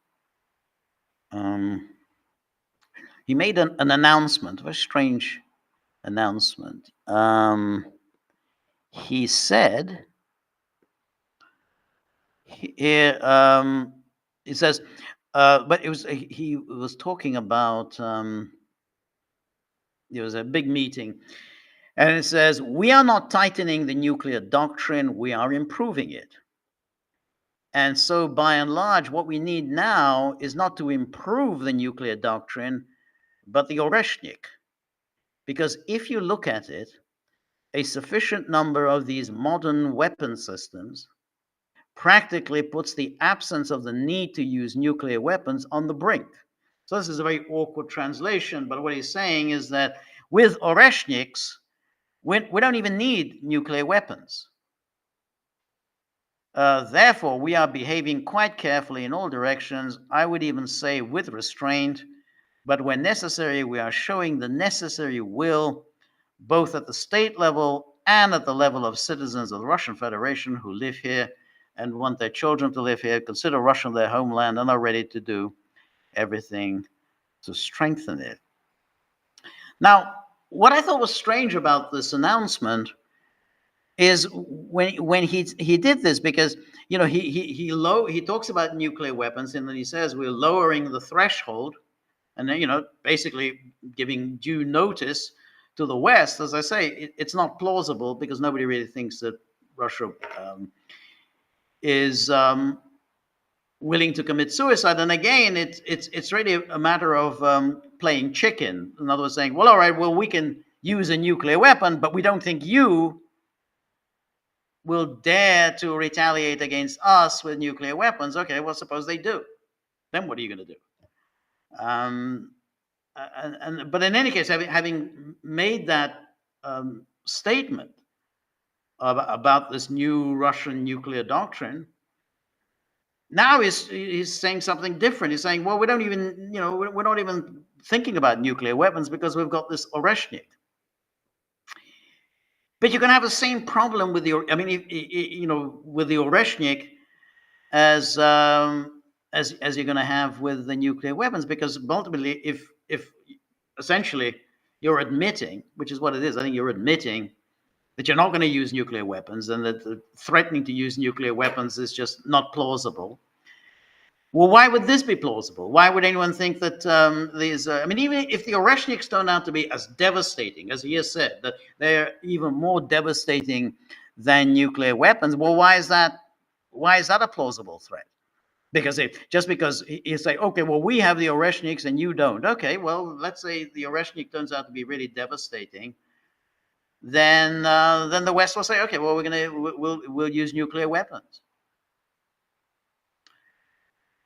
He made an announcement, a very strange announcement. He said, he says, but he was talking about, there was a big meeting, and it says, we are not tightening the nuclear doctrine, we are improving it. And so, by and large, what we need now is not to improve the nuclear doctrine, but the Oreshnik. Because if you look at it, a sufficient number of these modern weapon systems practically puts the absence of the need to use nuclear weapons on the brink. So this is a very awkward translation, but what he's saying is that with Oreshniks, we don't even need nuclear weapons. Therefore, we are behaving quite carefully in all directions, I would even say with restraint, but when necessary, we are showing the necessary will, both at the state level and at the level of citizens of the Russian Federation who live here. and want their children to live here, consider Russia their homeland, and are ready to do everything to strengthen it. Now, what I thought was strange about this announcement is when he did this, because he talks about nuclear weapons, and then he says we're lowering the threshold, and then basically giving due notice to the West. As I say, it's not plausible because nobody really thinks that Russia is willing to commit suicide. And again, it's really a matter of playing chicken. In other words, saying, well, all right, well, we can use a nuclear weapon, but we don't think you will dare to retaliate against us with nuclear weapons. Okay, well, suppose they do. Then what are you going to do? But in any case, having made that statement about this new Russian nuclear doctrine, now he's saying something different. He's saying, well, we don't even, we're not even thinking about nuclear weapons because we've got this Oreshnik. But you can have the same problem with with the Oreshnik as you're going to have with the nuclear weapons, because ultimately, if essentially you're admitting, which is what it is, I think you're admitting that you're not going to use nuclear weapons, and that threatening to use nuclear weapons is just not plausible. Well, why would this be plausible? Why would anyone think that these? Even if the Oreshniks turn out to be as devastating as he has said, that they're even more devastating than nuclear weapons, well, why is that? Why is that a plausible threat? Because just because you say, okay, well, we have the Oreshniks and you don't. Okay, well, let's say the Oreshnik turns out to be really devastating. Then the West will say, okay, well, we'll use nuclear weapons.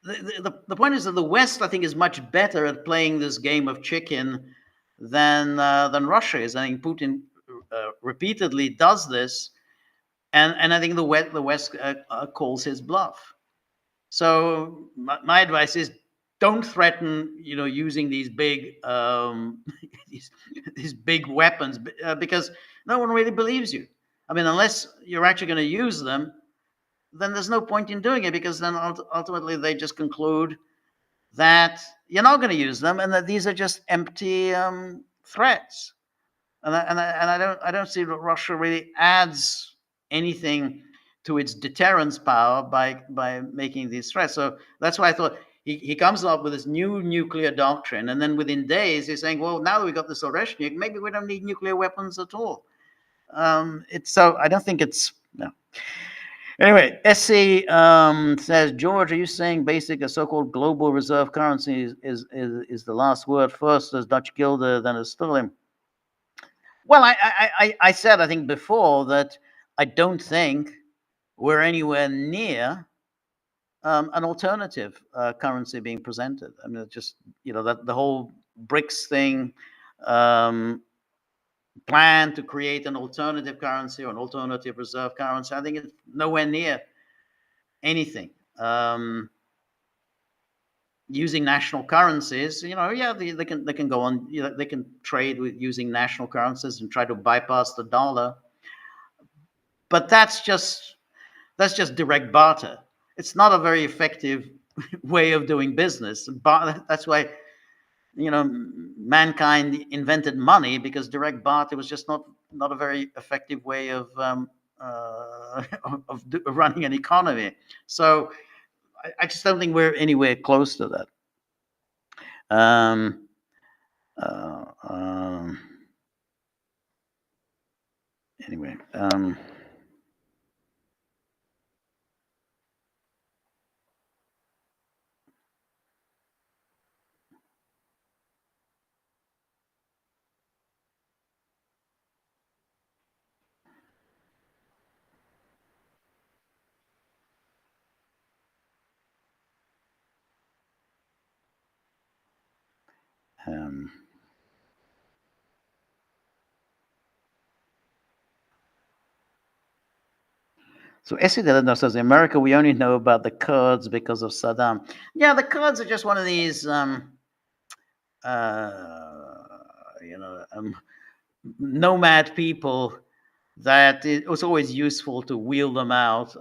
The point is that the West, I think, is much better at playing this game of chicken than Russia is. I think Putin repeatedly does this, and I think the West calls his bluff. So my advice is, don't threaten, using these big these big weapons, because no one really believes you. Unless you're actually going to use them, then there's no point in doing it, because then ultimately they just conclude that you're not going to use them, and that these are just empty threats. And I don't see that Russia really adds anything to its deterrence power by making these threats. So that's why I thought he comes up with this new nuclear doctrine, and then within days he's saying, well, now that we've got this Oreshnik, maybe we don't need nuclear weapons at all. So I don't think it's no. Anyway, Essie says, George, are you saying basic a so-called global reserve currency is the last word? First as Dutch guilder, then as sterling. Well, I said, I think before, that I don't think we're anywhere near an alternative currency being presented. It's just, that the whole BRICS thing, plan to create an alternative currency or an alternative reserve currency, I think it's nowhere near anything. Using national currencies, they can go on, they can trade with using national currencies and try to bypass the dollar. But that's just direct barter. It's not a very effective way of doing business. That's why, mankind invented money, because direct barter was just not a very effective way of running an economy. So I just don't think we're anywhere close to that. Anyway. So Essie Delano says, in America, we only know about the Kurds because of Saddam. Yeah, the Kurds are just one of these, nomad people that it was always useful to wheel them out.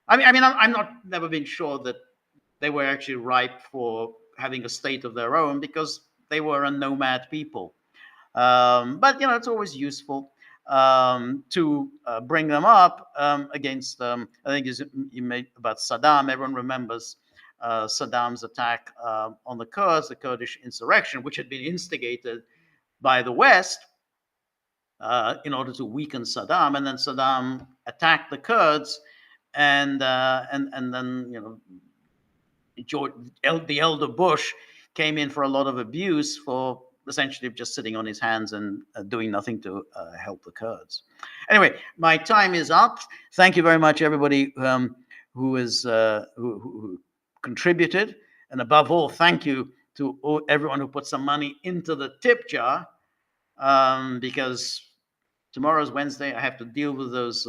I'm not never been sure that they were actually ripe for having a state of their own because they were a nomad people. But it's always useful to bring them up against. I think you made about Saddam. Everyone remembers Saddam's attack on the Kurds, the Kurdish insurrection, which had been instigated by the West in order to weaken Saddam, and then Saddam attacked the Kurds, and then George, the elder Bush came in for a lot of abuse for essentially just sitting on his hands and doing nothing to help the Kurds. Anyway, my time is up. Thank you very much, everybody who contributed, and above all, thank you to everyone who put some money into the tip jar, because tomorrow's Wednesday. I have to deal with those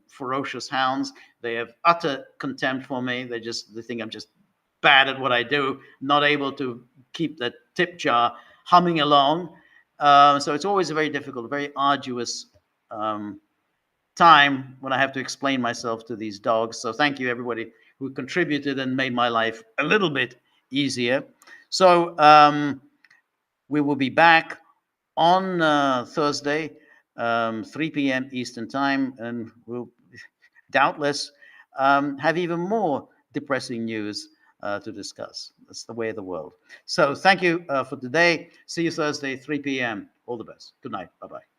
ferocious hounds. They have utter contempt for me. They think I'm just bad at what I do, not able to keep the tip jar humming along. So it's always a very difficult, very arduous time when I have to explain myself to these dogs. So thank you, everybody who contributed and made my life a little bit easier. So we will be back on Thursday, 3 p.m. Eastern Time, and we'll doubtless have even more depressing news to discuss. That's the way of the world. So thank you for today. See you Thursday, 3 p.m. All the best. Good night. Bye-bye.